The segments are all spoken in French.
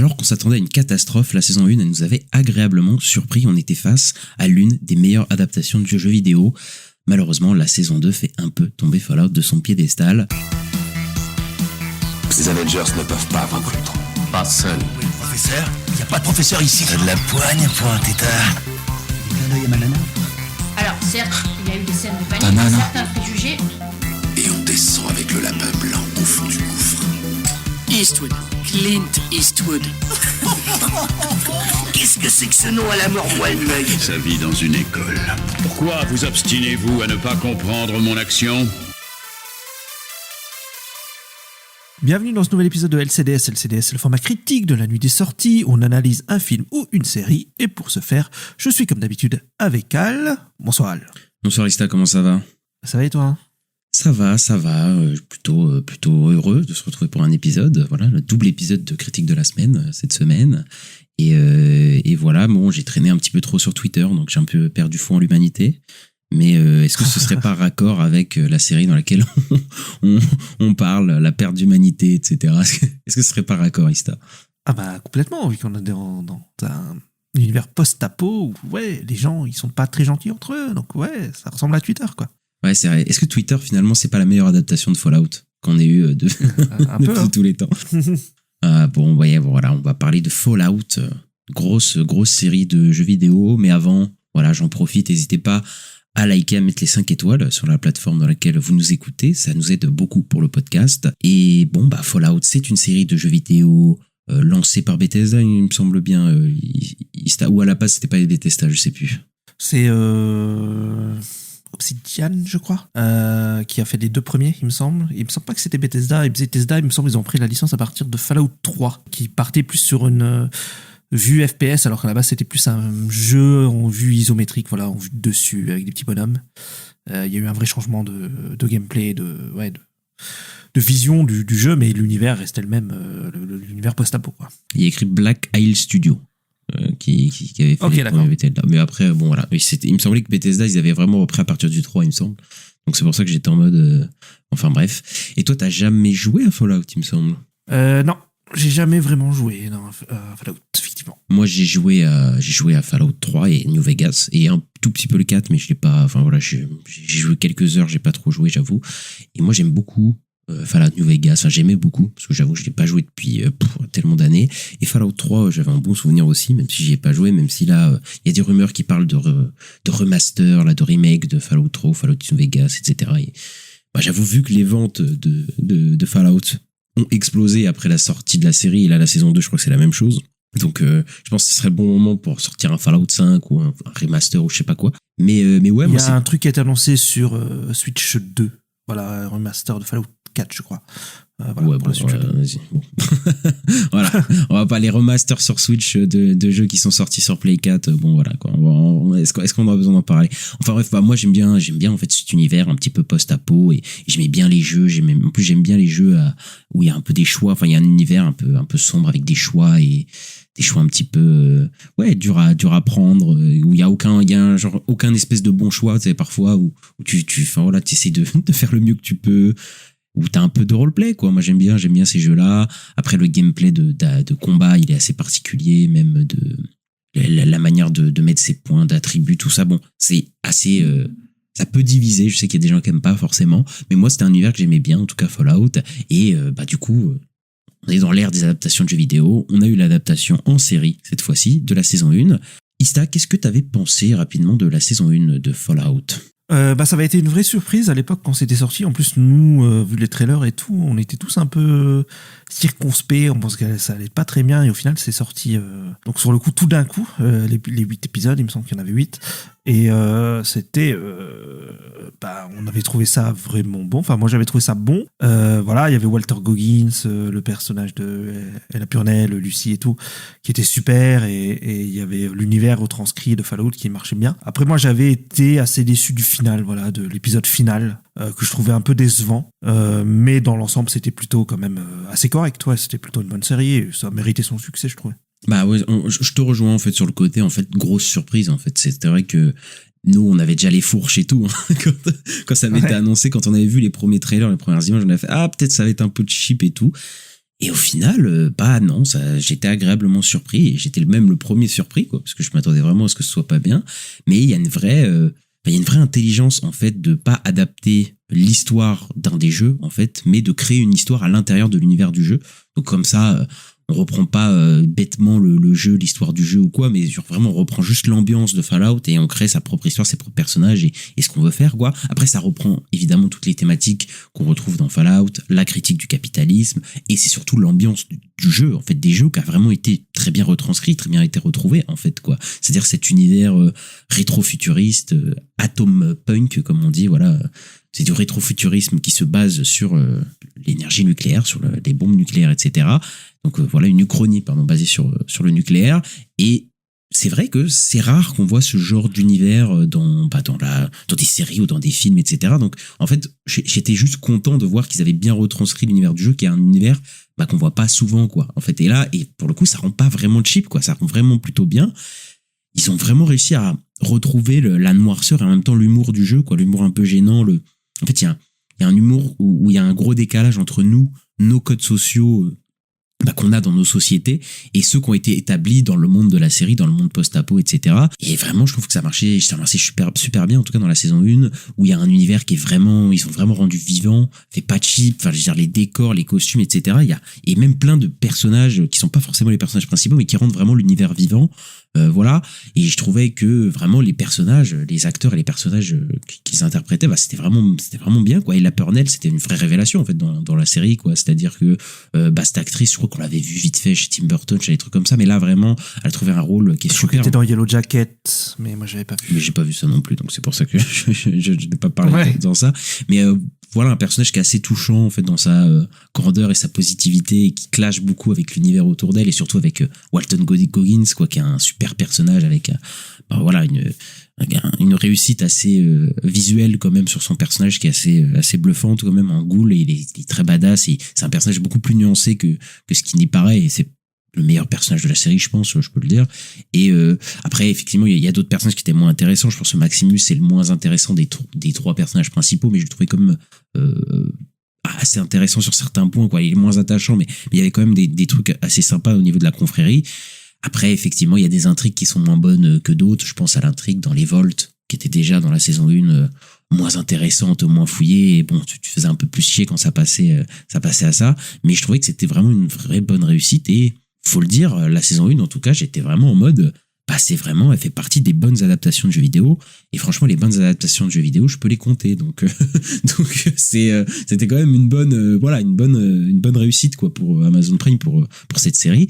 Alors qu'on s'attendait à une catastrophe, la saison 1 elle nous avait agréablement surpris. On était face à l'une des meilleures adaptations de jeux vidéo. Malheureusement, la saison 2 fait un peu tomber Fallout de son piédestal. Ces Avengers ne peuvent pas vaincre Ultron. Pas seul. Oui, professeur. Il n'y a pas de professeur ici. T'as de la poigne pour un tétard. Clin d'œil à ma nana. Alors, certes, il y a eu des scènes de panique, Banane. certains préjugés. Et on descend avec le lapin blanc au fond du gouffre. Eastwood. Clint Eastwood. Qu'est-ce que c'est que ce nom à la mort l'œil? Sa vie dans une école. Pourquoi vous obstinez-vous à ne pas comprendre mon action ? Bienvenue dans ce nouvel épisode de LCDS. LCDS, c'est le format critique de la nuit des sorties. On analyse un film ou une série. Et pour ce faire, je suis comme d'habitude avec Al. Bonsoir Al. Bonsoir Ista, comment ça va ? Ça va et toi ? Ça va. Plutôt heureux de se retrouver pour un épisode. Voilà, le double épisode de critique de la semaine, cette semaine. Et voilà, bon, j'ai traîné un petit peu trop sur Twitter, donc j'ai un peu perdu foi en l'humanité. Mais est-ce que ce serait pas raccord avec la série dans laquelle on parle, la perte d'humanité, etc. Est-ce que ce serait pas raccord, Ista ? Ah bah complètement, vu qu'on est dans un univers post-apo où ouais, les gens ils sont pas très gentils entre eux, donc ouais, ça ressemble à Twitter quoi. Ouais, c'est vrai. Est-ce que Twitter finalement c'est pas la meilleure adaptation de Fallout qu'on ait eu depuis tous les temps ? Bon, voilà, on va parler de Fallout, grosse série de jeux vidéo, mais avant, voilà, j'en profite, n'hésitez pas à liker, à mettre les 5 étoiles sur la plateforme dans laquelle vous nous écoutez, ça nous aide beaucoup pour le podcast. Et bon, Fallout, c'est une série de jeux vidéo lancée par Bethesda, il me semble bien, ou à la base c'était pas Bethesda, je sais plus. C'est Obsidian, je crois, qui a fait les deux premiers, il me semble. Il me semble pas que c'était Bethesda. Et Bethesda, il me semble, ils ont pris la licence à partir de Fallout 3, qui partait plus sur une vue FPS, alors qu'à la base, c'était plus un jeu en vue isométrique, voilà, en vue de dessus, avec des petits bonhommes. Il y a eu un vrai changement de gameplay, de vision du jeu, mais l'univers restait le même, l'univers post-apo, quoi. Il y a écrit Black Isle Studio. Qui avait fait les premiers Bethesda. Mais après, bon voilà, il me semblait que Bethesda, ils avaient vraiment repris à partir du 3, il me semble. Donc c'est pour ça que j'étais en mode... enfin bref. Et toi, t'as jamais joué à Fallout, il me semble ? Non, j'ai jamais vraiment joué à Fallout, effectivement. Moi, j'ai joué à Fallout 3 et New Vegas, et un tout petit peu le 4, mais je l'ai pas... Enfin voilà, j'ai joué quelques heures, j'ai pas trop joué, j'avoue. Et moi, j'aime beaucoup... Fallout New Vegas, enfin, j'aimais beaucoup parce que j'avoue je l'ai pas joué depuis tellement d'années, et Fallout 3 j'avais un bon souvenir aussi, même si j'y ai pas joué, même si là il y a des rumeurs qui parlent de remaster, là, de remake de Fallout 3, Fallout New Vegas, etc. Et j'avoue, vu que les ventes de Fallout ont explosé après la sortie de la série, et là la saison 2 je crois que c'est la même chose, donc je pense que ce serait le bon moment pour sortir un Fallout 5 ou un remaster ou je sais pas quoi, mais ouais, il y a un truc qui a été annoncé sur Switch 2, voilà, un remaster de Fallout 4, je crois. Voilà, vas-y. Bon. Voilà, on va pas les remasters sur Switch de jeux qui sont sortis sur Play 4. Bon voilà quoi. Est-ce qu'on a besoin d'en parler ? Enfin bref, moi j'aime bien en fait cet univers un petit peu post-apo, et j'aimais bien les jeux. En plus j'aime bien les jeux où il y a un peu des choix. Enfin il y a un univers un peu sombre avec des choix, et des choix un petit peu dur à prendre, où il y a aucun espèce de bon choix, tu sais, parfois où tu essaies de faire le mieux que tu peux, où t'as un peu de roleplay, quoi. Moi j'aime bien ces jeux-là. Après le gameplay de combat, il est assez particulier, même de la manière de mettre ses points d'attributs, tout ça. Bon, c'est assez ça peut diviser, je sais qu'il y a des gens qui aiment pas forcément, mais moi c'était un univers que j'aimais bien, en tout cas Fallout. Et du coup, on est dans l'ère des adaptations de jeux vidéo. On a eu l'adaptation en série cette fois-ci de la saison 1. Ista, qu'est-ce que t'avais pensé rapidement de la saison 1 de Fallout ? Ça avait été une vraie surprise à l'époque quand c'était sorti. En plus, nous, vu les trailers et tout, on était tous un peu circonspects. On pensait que ça allait pas très bien, et au final, c'est sorti. Donc sur le coup, tout d'un coup, les 8 épisodes, il me semble qu'il y en avait 8. Et c'était... on avait trouvé ça vraiment bon. Enfin, moi, j'avais trouvé ça bon. Voilà, il y avait Walter Goggins, le personnage de Ella Purnell, Lucy et tout, qui était super. Et il y avait l'univers retranscrit de Fallout qui marchait bien. Après, moi, j'avais été assez déçu du final, voilà, de l'épisode final, que je trouvais un peu décevant. Mais dans l'ensemble, c'était plutôt quand même assez correct. Ouais, c'était plutôt une bonne série, et ça méritait son succès, je trouvais. Ouais, je te rejoins en fait sur le côté, en fait, grosse surprise en fait. C'était vrai que nous on avait déjà les fourches et tout, hein, quand ça avait été annoncé, quand on avait vu les premiers trailers, les premières images, on avait fait peut-être ça va être un peu cheap et tout. Et au final, bah non, j'étais agréablement surpris, et j'étais même le premier surpris, quoi, parce que je m'attendais vraiment à ce que ce soit pas bien. Mais il y a une vraie intelligence, en fait, de pas adapter l'histoire d'un des jeux, en fait, mais de créer une histoire à l'intérieur de l'univers du jeu. Donc comme ça, on reprend pas bêtement le jeu, l'histoire du jeu ou quoi, mais genre vraiment on reprend juste l'ambiance de Fallout et on crée sa propre histoire, ses propres personnages et ce qu'on veut faire, quoi. Après, ça reprend évidemment toutes les thématiques qu'on retrouve dans Fallout, la critique du capitalisme, et c'est surtout l'ambiance du jeu, en fait, des jeux qui a vraiment été très bien retranscrit, très bien été retrouvé, en fait, quoi. C'est-à-dire cet univers rétro-futuriste, atom punk, comme on dit, voilà. C'est du rétrofuturisme qui se base sur l'énergie nucléaire, sur les bombes nucléaires, etc. Donc voilà, une uchronie, basée sur le nucléaire. Et c'est vrai que c'est rare qu'on voit ce genre d'univers dans des séries ou dans des films, etc. Donc en fait, j'étais juste content de voir qu'ils avaient bien retranscrit l'univers du jeu, qui est un univers qu'on voit pas souvent, quoi. En fait, et là, et pour le coup, ça rend pas vraiment cheap, quoi. Ça rend vraiment plutôt bien. Ils ont vraiment réussi à retrouver la noirceur et en même temps l'humour du jeu, quoi. L'humour un peu gênant, en fait, il y a un humour où il y a un gros décalage entre nos codes sociaux qu'on a dans nos sociétés et ceux qui ont été établis dans le monde de la série, dans le monde post-apo, etc. Et vraiment, je trouve que ça marchait super, super bien, en tout cas dans la saison 1, où il y a un univers qui est vraiment, ils ont vraiment rendu vivant, fait pas cheap, enfin, je veux dire, les décors, les costumes, etc. Et même plein de personnages qui sont pas forcément les personnages principaux, mais qui rendent vraiment l'univers vivant. Voilà. Et je trouvais que vraiment les personnages, les acteurs et les personnages qu'ils interprétaient, c'était vraiment bien, quoi. Et la Purnell, c'était une vraie révélation, en fait, dans la série, quoi. C'est-à-dire que, cette actrice, je crois qu'on l'avait vue vite fait chez Tim Burton, chez des trucs comme ça, mais là, vraiment, elle a trouvé un rôle qui est super. Était dans Yellow Jacket, mais moi, j'avais pas vu. Mais j'ai pas vu ça non plus, donc c'est pour ça que je n'ai pas parlé dans ça. Mais, voilà, un personnage qui est assez touchant, en fait, dans sa grandeur et sa positivité, et qui clash beaucoup avec l'univers autour d'elle, et surtout avec Walton Goggins, quoi, qui est un super personnage avec une réussite assez visuelle quand même sur son personnage, qui est assez bluffante quand même, en ghoul, et il est très badass, et c'est un personnage beaucoup plus nuancé que ce qui n'y paraît, et c'est le meilleur personnage de la série, je pense, je peux le dire. Et après, effectivement, il y a d'autres personnages qui étaient moins intéressants. Je pense que Maximus, c'est le moins intéressant des trois personnages principaux, mais je le trouvais comme assez intéressant sur certains points, quoi. Il est moins attachant, mais il y avait quand même des trucs assez sympas au niveau de la confrérie. Après, effectivement, il y a des intrigues qui sont moins bonnes que d'autres. Je pense à l'intrigue dans les Volts, qui était déjà dans la saison 1 moins intéressante, moins fouillée. Et bon, tu faisais un peu plus chier quand ça passait à ça. Mais je trouvais que c'était vraiment une vraie bonne réussite. Et faut le dire, la saison 1, en tout cas, j'étais vraiment en mode, elle fait partie des bonnes adaptations de jeux vidéo. Et franchement, les bonnes adaptations de jeux vidéo, je peux les compter. Donc c'était quand même une bonne réussite, quoi, pour Amazon Prime, pour cette série.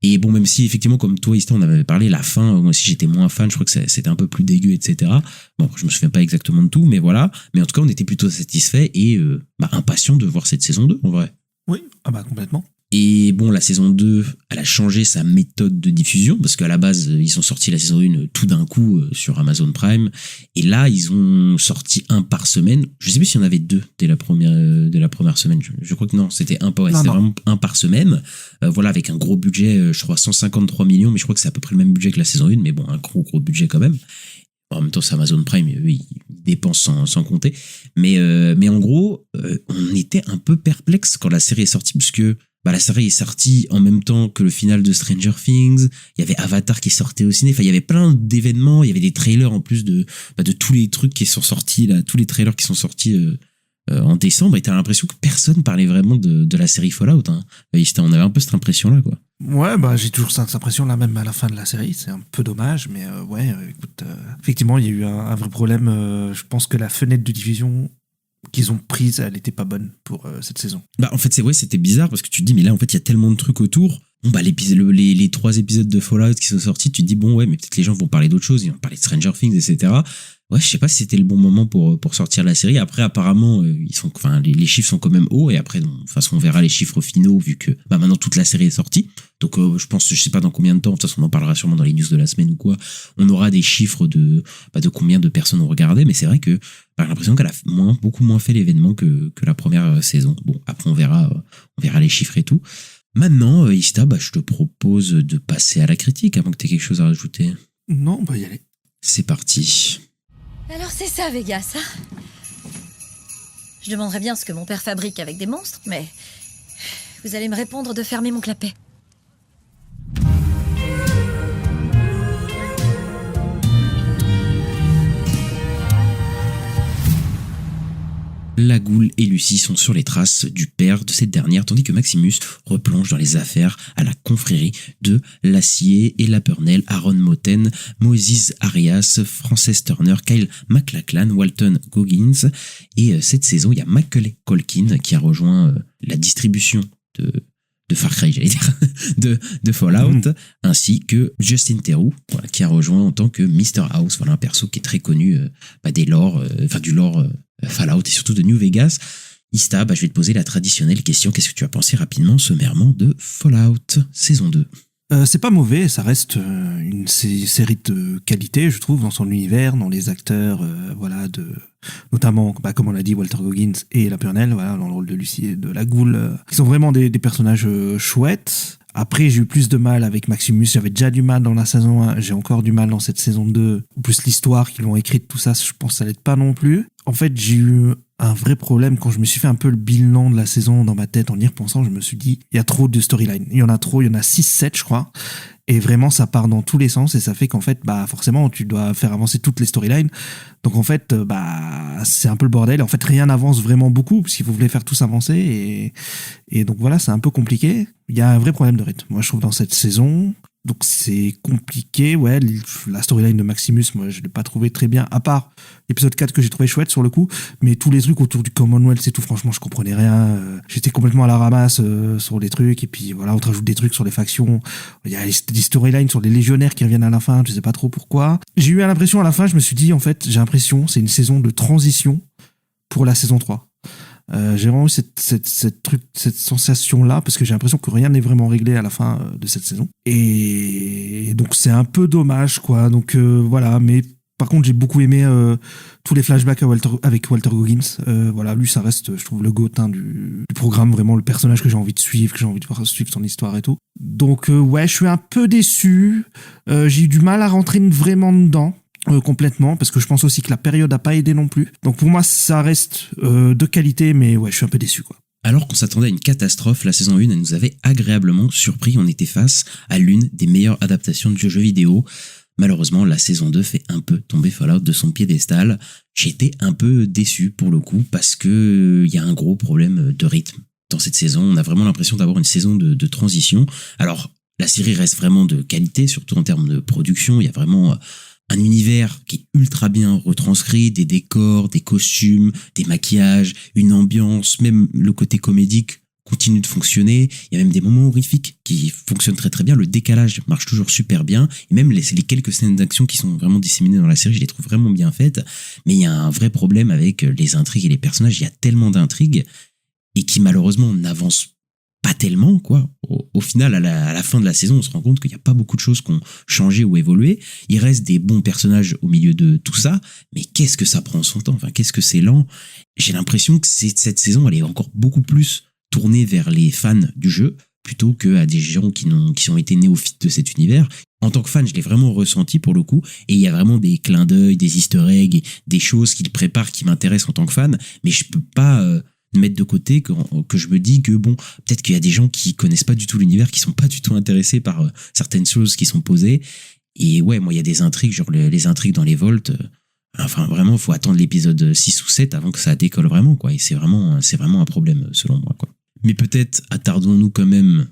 Et bon, même si effectivement, comme toi, Ista, on avait parlé, la fin, moi aussi j'étais moins fan, je crois que c'était un peu plus dégueu, etc. Bon, je me souviens pas exactement de tout, mais voilà. Mais en tout cas, on était plutôt satisfait et impatient de voir cette saison 2, en vrai. Oui, complètement. Et bon, la saison 2, elle a changé sa méthode de diffusion, parce qu'à la base, ils ont sorti la saison 1 tout d'un coup sur Amazon Prime, et là, ils ont sorti un par semaine. Je sais plus s'il y en avait deux dès la première semaine. Je crois que non, c'était c'était vraiment un par semaine. Voilà, avec un gros budget, je crois 153 millions, mais je crois que c'est à peu près le même budget que la saison 1, mais bon, un gros budget quand même. En même temps, c'est Amazon Prime, ils dépensent sans compter. Mais en gros, on était un peu perplexe quand la série est sortie, puisque la série est sortie en même temps que le final de Stranger Things. Il y avait Avatar qui sortait au ciné. Enfin, il y avait plein d'événements. Il y avait des trailers en plus de tous les trucs qui sont sortis là, tous les trailers qui sont sortis en décembre. Et t'as l'impression que personne parlait vraiment de la série Fallout. Hein. On avait un peu cette impression-là, quoi. Ouais, j'ai toujours cette impression-là, même à la fin de la série. C'est un peu dommage, mais écoute, effectivement, il y a eu un vrai problème. Je pense que la fenêtre de diffusion qu'ils ont prise, elle était pas bonne pour cette saison. En fait, c'était bizarre parce que tu te dis, mais là, en fait, il y a tellement de trucs autour. Bon, les 3 épisodes de Fallout qui sont sortis, tu te dis, bon, ouais, mais peut-être les gens vont parler d'autres choses, ils vont parler de Stranger Things, etc. Ouais, je sais pas si c'était le bon moment pour sortir la série. Après, apparemment, les chiffres sont quand même hauts, et après, de toute façon, on verra les chiffres finaux, vu que, maintenant, toute la série est sortie. Donc, je sais pas dans combien de temps, de toute façon, on en parlera sûrement dans les news de la semaine ou quoi. On aura des chiffres de combien de personnes ont regardé, mais c'est vrai que, j'ai l'impression qu'elle a beaucoup moins fait l'événement que la première saison. Bon, après, on verra les chiffres et tout. Maintenant, Ista, je te propose de passer à la critique, avant que tu aies quelque chose à rajouter. Non, on va y aller. C'est parti. Alors c'est ça, Vegas, hein? Je demanderais bien ce que mon père fabrique avec des monstres, mais... Vous allez me répondre de fermer mon clapet. La Goule et Lucie sont sur les traces du père de cette dernière, tandis que Maximus replonge dans les affaires à la confrérie de Lassier et Lapernel, Aaron Moten, Moses Arias, Frances Turner, Kyle MacLachlan, Walton Goggins. Et cette saison, il y a Macaulay Culkin qui a rejoint la distribution de Far Cry, j'allais dire, de Fallout, ainsi que Justin Theroux, voilà, qui a rejoint en tant que Mr. House, voilà, un perso qui est très connu du lore Fallout et surtout de New Vegas. Ista, je vais te poser la traditionnelle question. Qu'est-ce que tu as pensé rapidement, sommairement, de Fallout saison 2 ? C'est pas mauvais, ça reste une série de qualité, je trouve, dans son univers, dans les acteurs, notamment, comme on l'a dit, Walter Goggins et Lapernel, voilà, dans le rôle de Lucie et de la Goule, qui sont vraiment des personnages chouettes. Après, j'ai eu plus de mal avec Maximus, j'avais déjà du mal dans la saison 1, j'ai encore du mal dans cette saison 2. En plus, l'histoire qu'ils ont écrite, tout ça, je pense que ça l'aide pas non plus. En fait, j'ai eu un vrai problème quand je me suis fait un peu le bilan de la saison dans ma tête en y repensant. Je me suis dit, il y a trop de storylines. Il y en a trop, il y en a 6-7, je crois. Et vraiment, ça part dans tous les sens et ça fait qu'en fait, forcément, tu dois faire avancer toutes les storylines. Donc en fait, c'est un peu le bordel. En fait, rien n'avance vraiment beaucoup parce qu'il faut faire tous avancer et donc voilà, c'est un peu compliqué. Il y a un vrai problème de rythme. Moi, je trouve dans cette saison. Donc c'est compliqué, ouais, la storyline de Maximus, moi je l'ai pas trouvé très bien, à part l'épisode 4 que j'ai trouvé chouette sur le coup, mais tous les trucs autour du Commonwealth et tout, franchement je comprenais rien, j'étais complètement à la ramasse sur les trucs, et puis voilà, on te rajoute des trucs sur les factions, il y a des storylines sur les légionnaires qui reviennent à la fin, je sais pas trop pourquoi. J'ai eu l'impression à la fin, je me suis dit en fait, j'ai l'impression c'est une saison de transition pour la saison 3. J'ai vraiment eu cette sensation-là, parce que j'ai l'impression que rien n'est vraiment réglé à la fin de cette saison. Et donc c'est un peu dommage, quoi. Donc voilà, mais par contre j'ai beaucoup aimé tous les flashbacks avec Walter Goggins. Voilà, lui ça reste, je trouve, le GOAT du programme, vraiment le personnage que j'ai envie de suivre, que j'ai envie de voir suivre son histoire et tout. Donc ouais, je suis un peu déçu. J'ai eu du mal à rentrer vraiment dedans. Complètement, parce que je pense aussi que la période a pas aidé non plus. Donc pour moi ça reste de qualité, mais ouais, je suis un peu déçu, quoi. Alors qu'on s'attendait à une catastrophe, la saison 1 elle nous avait agréablement surpris. On était face à l'une des meilleures adaptations de jeux vidéo. Malheureusement, la saison 2 fait un peu tomber Fallout de son piédestal. J'étais un peu déçu pour le coup, parce que il y a un gros problème de rythme dans cette saison. On a vraiment l'impression d'avoir une saison de transition. Alors la série reste vraiment de qualité, surtout en termes de production. Il y a vraiment un univers qui est ultra bien retranscrit, des décors, des costumes, des maquillages, une ambiance, même le côté comédique continue de fonctionner. Il y a même des moments horrifiques qui fonctionnent très très bien. Le décalage marche toujours super bien. Et même les quelques scènes d'action qui sont vraiment disséminées dans la série, je les trouve vraiment bien faites. Mais il y a un vrai problème avec les intrigues et les personnages. Il y a tellement d'intrigues et qui malheureusement n'avancent pas tellement, quoi. Au final, à la fin de la saison, on se rend compte qu'il n'y a pas beaucoup de choses qui ont changé ou évolué. Il reste des bons personnages au milieu de tout ça, mais qu'est-ce que ça prend son temps? Enfin, qu'est-ce que c'est lent? J'ai l'impression que cette saison, elle est encore beaucoup plus tournée vers les fans du jeu, plutôt qu'à des gens qui ont été néophytes de cet univers. En tant que fan, je l'ai vraiment ressenti pour le coup, et il y a vraiment des clins d'œil, des easter eggs, des choses qu'il prépare qui m'intéressent en tant que fan, mais je peux pas mettre de côté que je me dis que bon, peut-être qu'il y a des gens qui connaissent pas du tout l'univers, qui sont pas du tout intéressés par certaines choses qui sont posées. Et ouais, moi il y a des intrigues, genre les intrigues dans les Vaults, enfin vraiment faut attendre l'épisode 6 ou 7 avant que ça décolle vraiment, quoi. Et c'est vraiment un problème selon moi, quoi. Mais peut-être attardons-nous quand même,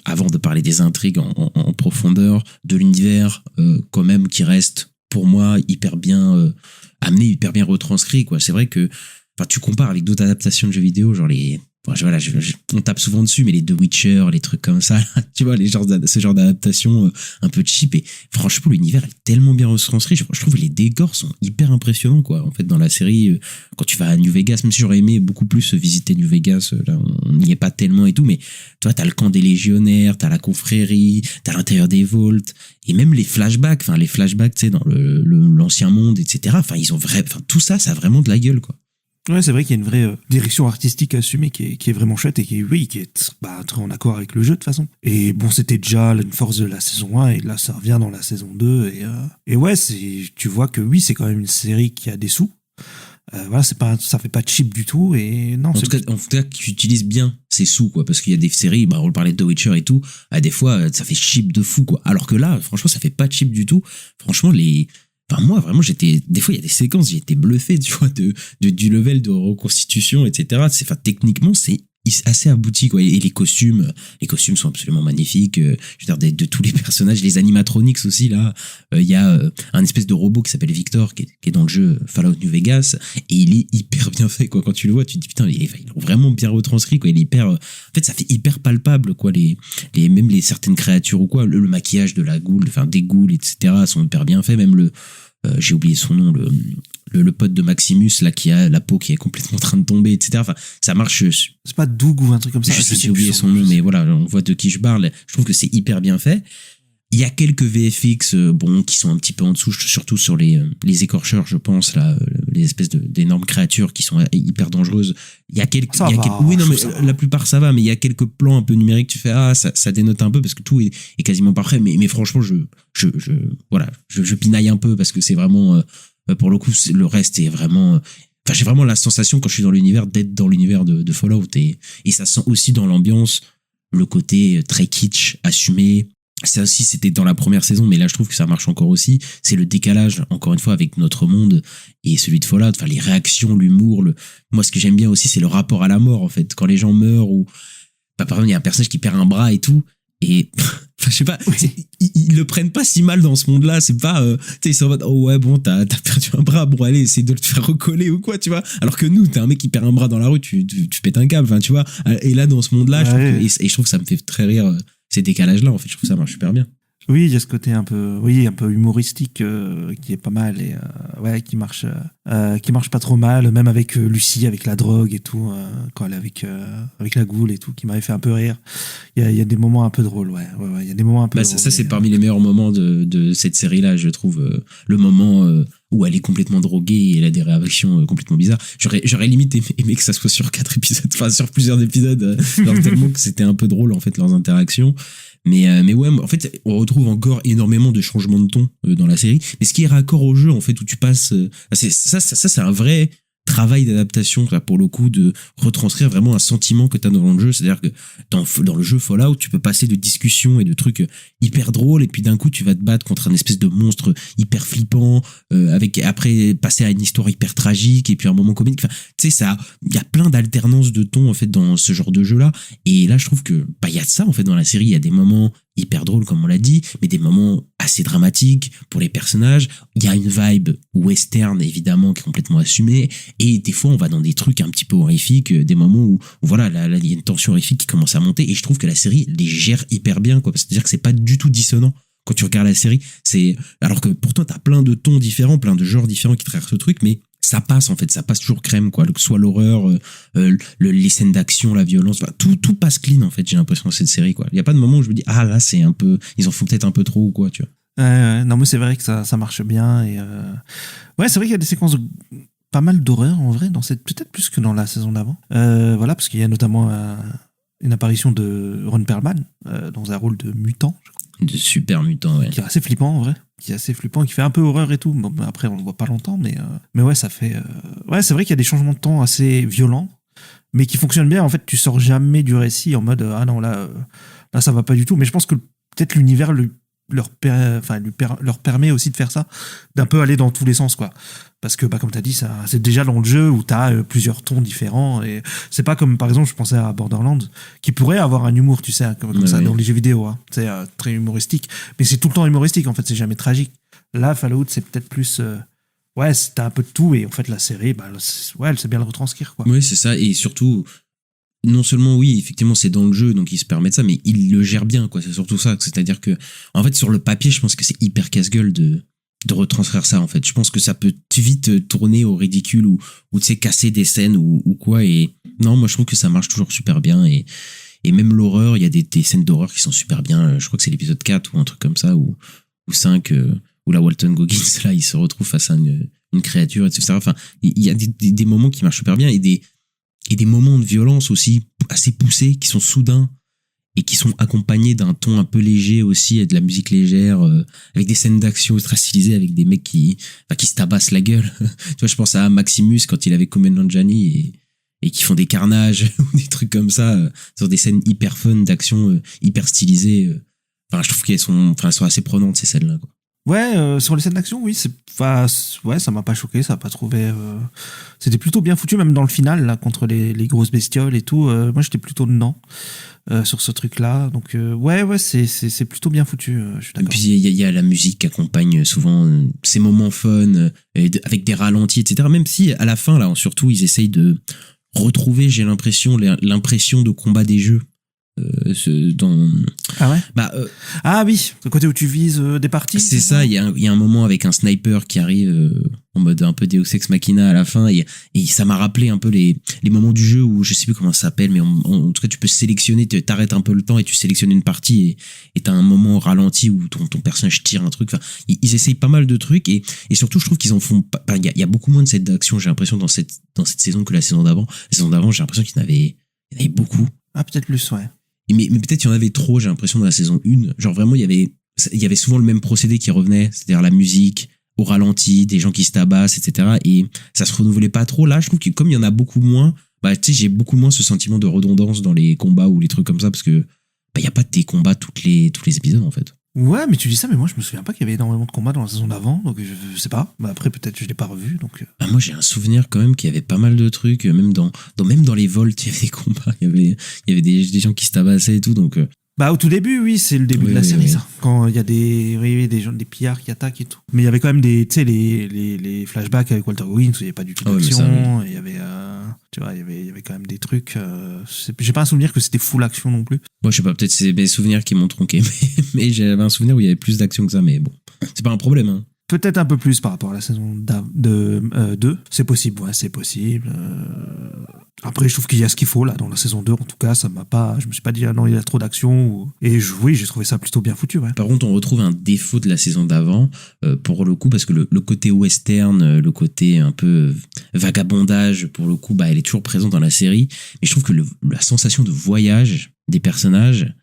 avant de parler des intrigues en profondeur, de l'univers quand même qui reste pour moi hyper bien amené, hyper bien retranscrit, quoi. C'est vrai que tu compares avec d'autres adaptations de jeux vidéo, genre on tape souvent dessus, mais les The Witcher, les trucs comme ça, tu vois, ce genre d'adaptation un peu cheap. Et franchement, l'univers est tellement bien retranscrit. Je trouve que les décors sont hyper impressionnants, quoi. En fait, dans la série, quand tu vas à New Vegas, même si j'aurais aimé beaucoup plus visiter New Vegas, là, on n'y est pas tellement et tout, mais toi, t'as le camp des légionnaires, t'as la confrérie, t'as l'intérieur des Vaults, et même les flashbacks, tu sais, dans l'ancien monde, etc. Enfin, tout ça, ça a vraiment de la gueule, quoi. Ouais, c'est vrai qu'il y a une vraie direction artistique assumée qui est vraiment chouette et qui est très en accord avec le jeu de toute façon. Et bon, c'était déjà une force de la saison 1 et là ça revient dans la saison 2 et ouais, tu vois que oui, c'est quand même une série qui a des sous. Voilà, ça fait pas cheap du tout et non. En tout cas, tu utilises bien ces sous, quoi, parce qu'il y a des séries, on parlait de The Witcher et tout, des fois, ça fait cheap de fou, quoi. Alors que là, franchement, ça fait pas cheap du tout. Franchement, moi, vraiment, des fois, il y a des séquences, j'ai été bluffé, tu vois, du level de reconstitution, etc. Techniquement, c'est assez abouti, quoi. Et les costumes sont absolument magnifiques. Je veux dire, de tous les personnages, les animatronics aussi, là. Il y a un espèce de robot qui s'appelle Victor, qui est dans le jeu Fallout New Vegas, et il est hyper bien fait, quoi. Quand tu le vois, tu te dis, putain, ils l'ont vraiment bien retranscrit, quoi. Il est hyper, en fait, ça fait hyper palpable, quoi. Même les certaines créatures ou quoi, le maquillage de la goule, des ghouls, etc., sont hyper bien faits. Même j'ai oublié son nom, le pote de Maximus, là, qui a la peau qui est complètement en train de tomber, etc. Ça marche. C'est pas Doug ou un truc comme ça. J'ai oublié son nom, mais voilà, on voit de qui je parle. Je trouve que c'est hyper bien fait. Il y a quelques VFX, qui sont un petit peu en dessous, surtout sur les écorcheurs, je pense, là, les espèces d'énormes créatures qui sont hyper dangereuses. Oui, non, mais la plupart ça va, mais il y a quelques plans un peu numériques, tu fais, ça dénote un peu parce que tout est quasiment parfait, mais franchement, je pinaille un peu parce que c'est vraiment, pour le coup, le reste est vraiment, j'ai vraiment la sensation quand je suis dans l'univers d'être dans l'univers de Fallout et ça sent aussi dans l'ambiance le côté très kitsch, assumé. Ça aussi, c'était dans la première saison, mais là, je trouve que ça marche encore aussi. C'est le décalage, encore une fois, avec notre monde et celui de Fallout. Les réactions, l'humour. Moi, ce que j'aime bien aussi, c'est le rapport à la mort, en fait. Quand les gens meurent ou, par exemple, il y a un personnage qui perd un bras et tout. Et, je sais pas, ils le prennent pas si mal dans ce monde-là. C'est pas, ils sont en mode, oh ouais, bon, t'as perdu un bras, bon, allez, essaye de le faire recoller ou quoi, tu vois. Alors que nous, t'es un mec qui perd un bras dans la rue, tu pètes un câble, tu vois. Et là, dans ce monde-là, je trouve que ça me fait très rire. Ces décalages-là, en fait, je trouve que ça marche super bien. Oui, il y a ce côté un peu humoristique qui est pas mal et qui marche pas trop mal, même avec Lucie, avec la drogue et tout, quand elle est avec la goule et tout, qui m'avait fait un peu rire. Il y a des moments un peu drôles, il y a des moments un peu drôles. Ça, c'est parmi les meilleurs moments de cette série-là, je trouve, le moment où elle est complètement droguée et elle a des réactions complètement bizarres. J'aurais limite aimé que ça soit sur 4 épisodes, sur plusieurs épisodes, tellement que c'était un peu drôle, en fait, leurs interactions. Mais ouais, en fait, on retrouve encore énormément de changements de ton dans la série. Mais ce qui est raccord au jeu, en fait, où tu passes, c'est un vrai travail d'adaptation, pour le coup, de retranscrire vraiment un sentiment que t'as dans le jeu. C'est-à-dire que dans le jeu Fallout, tu peux passer de discussions et de trucs hyper drôles, et puis d'un coup, tu vas te battre contre un espèce de monstre hyper flippant, après passer à une histoire hyper tragique, et puis un moment comique. Tu sais, il y a plein d'alternances de ton, en fait, dans ce genre de jeu-là. Et là, je trouve que, il y a de ça, en fait, dans la série. Il y a des moments hyper drôles, comme on l'a dit, mais des moments assez dramatiques pour les personnages. Il y a une vibe western, évidemment, qui est complètement assumée. Et des fois, on va dans des trucs un petit peu horrifiques, des moments où voilà, là, il y a une tension horrifique qui commence à monter. Et je trouve que la série les gère hyper bien, quoi. C'est-à-dire que c'est pas du tout dissonant quand tu regardes la série. Alors que pourtant, t'as plein de tons différents, plein de genres différents qui traitent ce truc, mais ça passe, en fait, ça passe toujours crème, quoi. Que ce soit l'horreur, les scènes d'action, la violence, tout passe clean, en fait, j'ai l'impression, dans cette série, quoi. Il y a pas de moment où je me dis, là, c'est un peu, ils en font peut-être un peu trop, ou quoi, tu vois. Non, mais c'est vrai que ça marche bien, et ouais, c'est vrai qu'il y a des séquences pas mal d'horreur, en vrai, peut-être plus que dans la saison d'avant. Voilà, parce qu'il y a notamment une apparition de Ron Perlman, dans un rôle de mutant, je crois. De super mutant, ouais. Qui est assez flippant, en vrai. Qui fait un peu horreur et tout. Bon, après, on le voit pas longtemps, mais ouais, ça fait. Ouais, c'est vrai qu'il y a des changements de temps assez violents, mais qui fonctionnent bien. En fait, tu sors jamais du récit en mode non, là, ça va pas du tout. Mais je pense que peut-être l'univers leur permet aussi de faire ça, d'un peu aller dans tous les sens, quoi. Parce que, comme t'as dit, c'est déjà dans le jeu où t'as plusieurs tons différents, et c'est pas comme, par exemple, je pensais à Borderlands, qui pourrait avoir un humour, tu sais, comme ça, dans les jeux vidéo, hein. C'est très humoristique, mais c'est tout le temps humoristique, en fait, c'est jamais tragique. Là, Fallout, c'est peut-être plus, t'as un peu de tout, et en fait, la série, elle sait bien le retranscrire, quoi. Oui, c'est ça, et surtout, non seulement, oui, effectivement, c'est dans le jeu, donc il se permet de ça, mais il le gère bien, quoi. C'est surtout ça. C'est-à-dire que, en fait, sur le papier, je pense que c'est hyper casse-gueule de retranscrire ça, en fait. Je pense que ça peut vite tourner au ridicule ou tu sais, casser des scènes ou quoi. Et non, moi, je trouve que ça marche toujours super bien. Et même l'horreur, il y a des scènes d'horreur qui sont super bien. Je crois que c'est l'épisode 4 ou un truc comme ça, ou 5, où la Walton Goggins, là, il se retrouve face à une créature, etc. Enfin, il y a des moments qui marchent super bien, et des moments de violence aussi assez poussés, qui sont soudains et qui sont accompagnés d'un ton un peu léger aussi, et de la musique légère, avec des scènes d'action ultra stylisées, avec des mecs qui se tabassent la gueule. Tu vois, je pense à Maximus quand il avait Kumail Nanjiani et qui font des carnages ou des trucs comme ça, sur des scènes hyper fun d'action, hyper stylisées. Enfin, je trouve qu'elles sont assez prenantes, ces scènes-là, quoi. Ouais, sur les scènes d'action, oui, ça m'a pas choqué, ça a pas trouvé. C'était plutôt bien foutu, même dans le final, là, contre les grosses bestioles et tout. Moi, j'étais plutôt dedans sur ce truc-là. Donc, ouais, c'est plutôt bien foutu, je suis Et d'accord. puis, il y a la musique qui accompagne souvent ces moments fun, avec des ralentis, etc. Même si, à la fin, là, surtout, ils essayent de retrouver, j'ai l'impression de combat des jeux. Ah ouais? Ah oui, le côté où tu vises des parties. c'est ça, il y a un moment avec un sniper qui arrive en mode un peu Deus Ex Machina à la fin, et ça m'a rappelé un peu les moments du jeu où je sais plus comment ça s'appelle, mais en tout cas tu peux sélectionner, t'arrêtes un peu le temps et tu sélectionnes une partie et t'as un moment ralenti où ton personnage tire un truc. Enfin, ils essayent pas mal de trucs et surtout je trouve qu'ils en font pas. Il y a beaucoup moins de scènes d'action, j'ai l'impression, dans cette saison que la saison d'avant. La saison d'avant, j'ai l'impression qu'il y en avait beaucoup. Ah, peut-être plus, ouais. Mais peut-être il y en avait trop, j'ai l'impression, dans la saison 1. Genre vraiment, il y avait souvent le même procédé qui revenait, c'est-à-dire la musique au ralenti, des gens qui se tabassent, etc. Et ça se renouvelait pas trop. Là, je trouve que comme il y en a beaucoup moins, tu sais, j'ai beaucoup moins ce sentiment de redondance dans les combats ou les trucs comme ça, parce que il y a pas des combats tous les épisodes, en fait. Ouais, mais tu dis ça, mais moi je me souviens pas qu'il y avait énormément de combats dans la saison d'avant, donc je sais pas. Bah après peut-être que je l'ai pas revu, donc. Moi j'ai un souvenir quand même qu'il y avait pas mal de trucs, même dans les volts, il y avait des combats, il y avait des gens qui se tabassaient et tout, donc. Bah au tout début, oui, c'est le début de la série, oui. ça. Quand il y a des gens, des pillards qui attaquent et tout. Mais il y avait quand même tu sais, les flashbacks avec Walter Goggins où il y avait pas du tout d'action. Il y avait, tu vois, il y avait quand même des trucs. J'ai pas un souvenir que c'était full action non plus. Moi je sais pas, peut-être c'est mes souvenirs qui m'ont tronqué, mais j'avais un souvenir où il y avait plus d'action que ça, mais bon, c'est pas un problème, hein. Peut-être un peu plus par rapport à la saison 2. C'est possible, ouais, c'est possible. Après, je trouve qu'il y a ce qu'il faut là dans la saison 2. En tout cas, je me suis pas dit, ah non, il y a trop d'action. Oui, j'ai trouvé ça plutôt bien foutu, ouais. Par contre, on retrouve un défaut de la saison d'avant, pour le coup, parce que le côté western, le côté un peu vagabondage, pour le coup, elle est toujours présente dans la série. Mais je trouve que la sensation de voyage des personnages,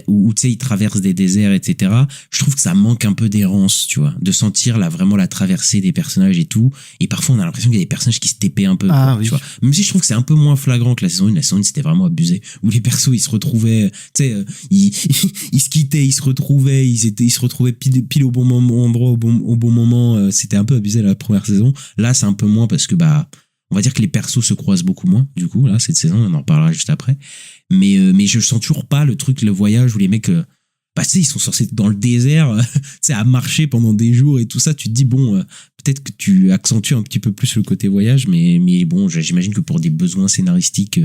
où tu sais, ils traversent des déserts, etc. Je trouve que ça manque un peu d'errance, tu vois, de sentir vraiment la traversée des personnages et tout. Et parfois, on a l'impression qu'il y a des personnages qui se tépaient un peu, oui. tu vois. Même si je trouve que c'est un peu moins flagrant que la saison 1. La saison 1, c'était vraiment abusé, où les persos, ils se retrouvaient, tu sais, ils se quittaient, ils se retrouvaient, ils se retrouvaient pile au bon endroit, au bon moment. C'était un peu abusé la première saison. Là, c'est un peu moins parce que, on va dire que les persos se croisent beaucoup moins, du coup, là, cette saison, on en reparlera juste après. Mais je sens toujours pas le voyage où les mecs, tu sais, ils sont censés être dans le désert, tu sais, à marcher pendant des jours et tout ça. Tu te dis, bon, peut-être que tu accentues un petit peu plus le côté voyage, mais bon, j'imagine que pour des besoins scénaristiques,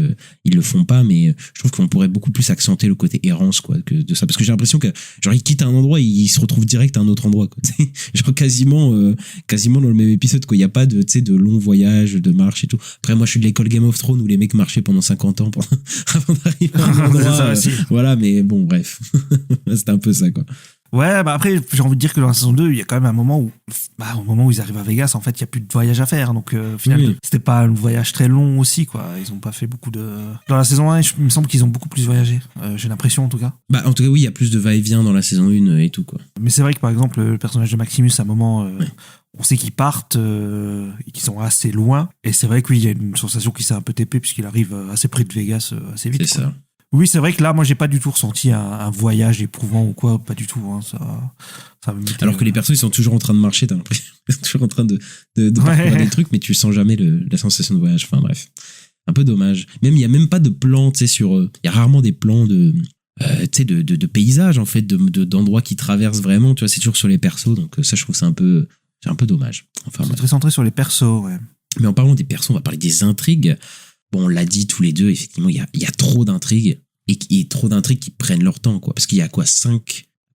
ils le font pas, mais je trouve qu'on pourrait beaucoup plus accentuer le côté errance, quoi, que de ça. Parce que j'ai l'impression que, genre, ils quittent un endroit, ils se retrouvent direct à un autre endroit, quoi. Genre, quasiment dans le même épisode, quoi. Il y a pas de, tu sais, de long voyage, de marche et tout. Après, moi, je suis de l'école Game of Thrones où les mecs marchaient pendant 50 ans avant d'arriver à un endroit. Ça aussi. Voilà, mais bon, bref. C'était un peu ça, quoi. Ouais, après, j'ai envie de dire que dans la saison 2, il y a quand même un moment où, au moment où ils arrivent à Vegas, en fait, il n'y a plus de voyage à faire. Donc, au final, Oui. c'était pas un voyage très long aussi, quoi. Ils ont pas fait beaucoup de. Dans la saison 1, il me semble qu'ils ont beaucoup plus voyagé. J'ai l'impression, en tout cas. En tout cas, oui, il y a plus de va-et-vient dans la saison 1 et tout, quoi. Mais c'est vrai que, par exemple, le personnage de Maximus, à un moment, on sait qu'ils partent et qu'ils sont assez loin. Et c'est vrai qu'il y a une sensation qui s'est un peu tépée puisqu'il arrive assez près de Vegas assez vite. C'est quoi. ça. Oui, c'est vrai que là, moi, j'ai pas du tout ressenti un voyage éprouvant ou quoi, pas du tout. Hein, ça me mettait, Alors que les persos, ils sont toujours en train de marcher, t'as l'impression. Ils sont toujours en train de parcourir des trucs, mais tu sens jamais la sensation de voyage. Enfin, bref. Un peu dommage. Même, il n'y a même pas de plan, tu sais, il y a rarement des plans de paysages, en fait, d'endroits qui traversent vraiment, tu vois, c'est toujours sur les persos, donc ça, je trouve c'est un peu dommage. Enfin, c'est très centré sur les persos, ouais. Mais en parlant des persos, on va parler des intrigues. Bon, on l'a dit tous les deux, effectivement, il y a trop d'intrigues et trop d'intrigues qui prennent leur temps, quoi. Parce qu'il y a quoi, à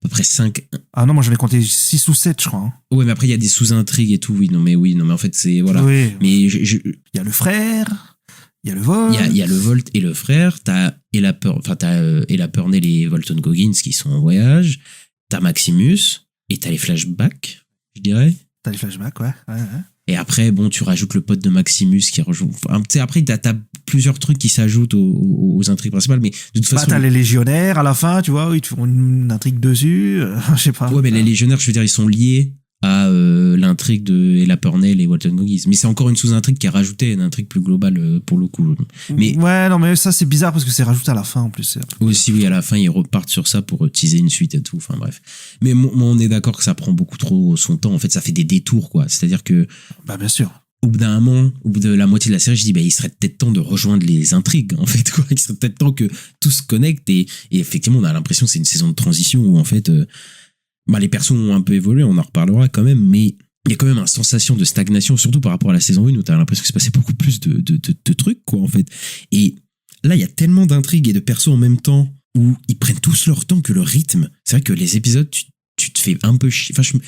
peu près 5. Ah non, moi j'avais compté 6 ou 7, je crois. Hein. Ouais, mais après, il y a des sous-intrigues et tout, oui, non, mais en fait, c'est, voilà. Oui. Mais il y a le frère, il y a le Volt. Il y a le Volt et le frère, t'as Ella Purnell et Walton Goggins qui sont en voyage, t'as Maximus, et t'as les flashbacks, je dirais. T'as les flashbacks, ouais. Et après, bon, tu rajoutes le pote de Maximus qui rejoue. Enfin, tu sais, après, t'as plusieurs trucs qui s'ajoutent aux intrigues principales, mais de toute façon. T'as les légionnaires à la fin, tu vois, ils te font une intrigue dessus, je sais pas. Ouais, mais les légionnaires, je veux dire, ils sont liés à l'intrigue de Ella Purnell et Walton Goggins. Mais c'est encore une sous-intrigue qui a rajouté une intrigue plus globale pour le coup. Mais ouais, non, mais ça c'est bizarre parce que c'est rajouté à la fin en plus. Aussi, oui, à la fin, ils repartent sur ça pour teaser une suite et tout. Enfin bref. Mais moi, on est d'accord que ça prend beaucoup trop son temps. En fait, ça fait des détours, quoi. C'est-à-dire que. Bah, bien sûr. Au bout d'un moment, au bout de la moitié de la série, je dis, il serait peut-être temps de rejoindre les intrigues, en fait, quoi. Il serait peut-être temps que tout se connecte et effectivement, on a l'impression que c'est une saison de transition où, en fait, les persos ont un peu évolué, on en reparlera quand même, mais il y a quand même une sensation de stagnation, surtout par rapport à la saison 1 où t'as l'impression qu'il se passait beaucoup plus de trucs, quoi, en fait. Et là, il y a tellement d'intrigues et de persos en même temps où ils prennent tous leur temps que le rythme, c'est vrai que les épisodes, tu te fais un peu chier. Enfin,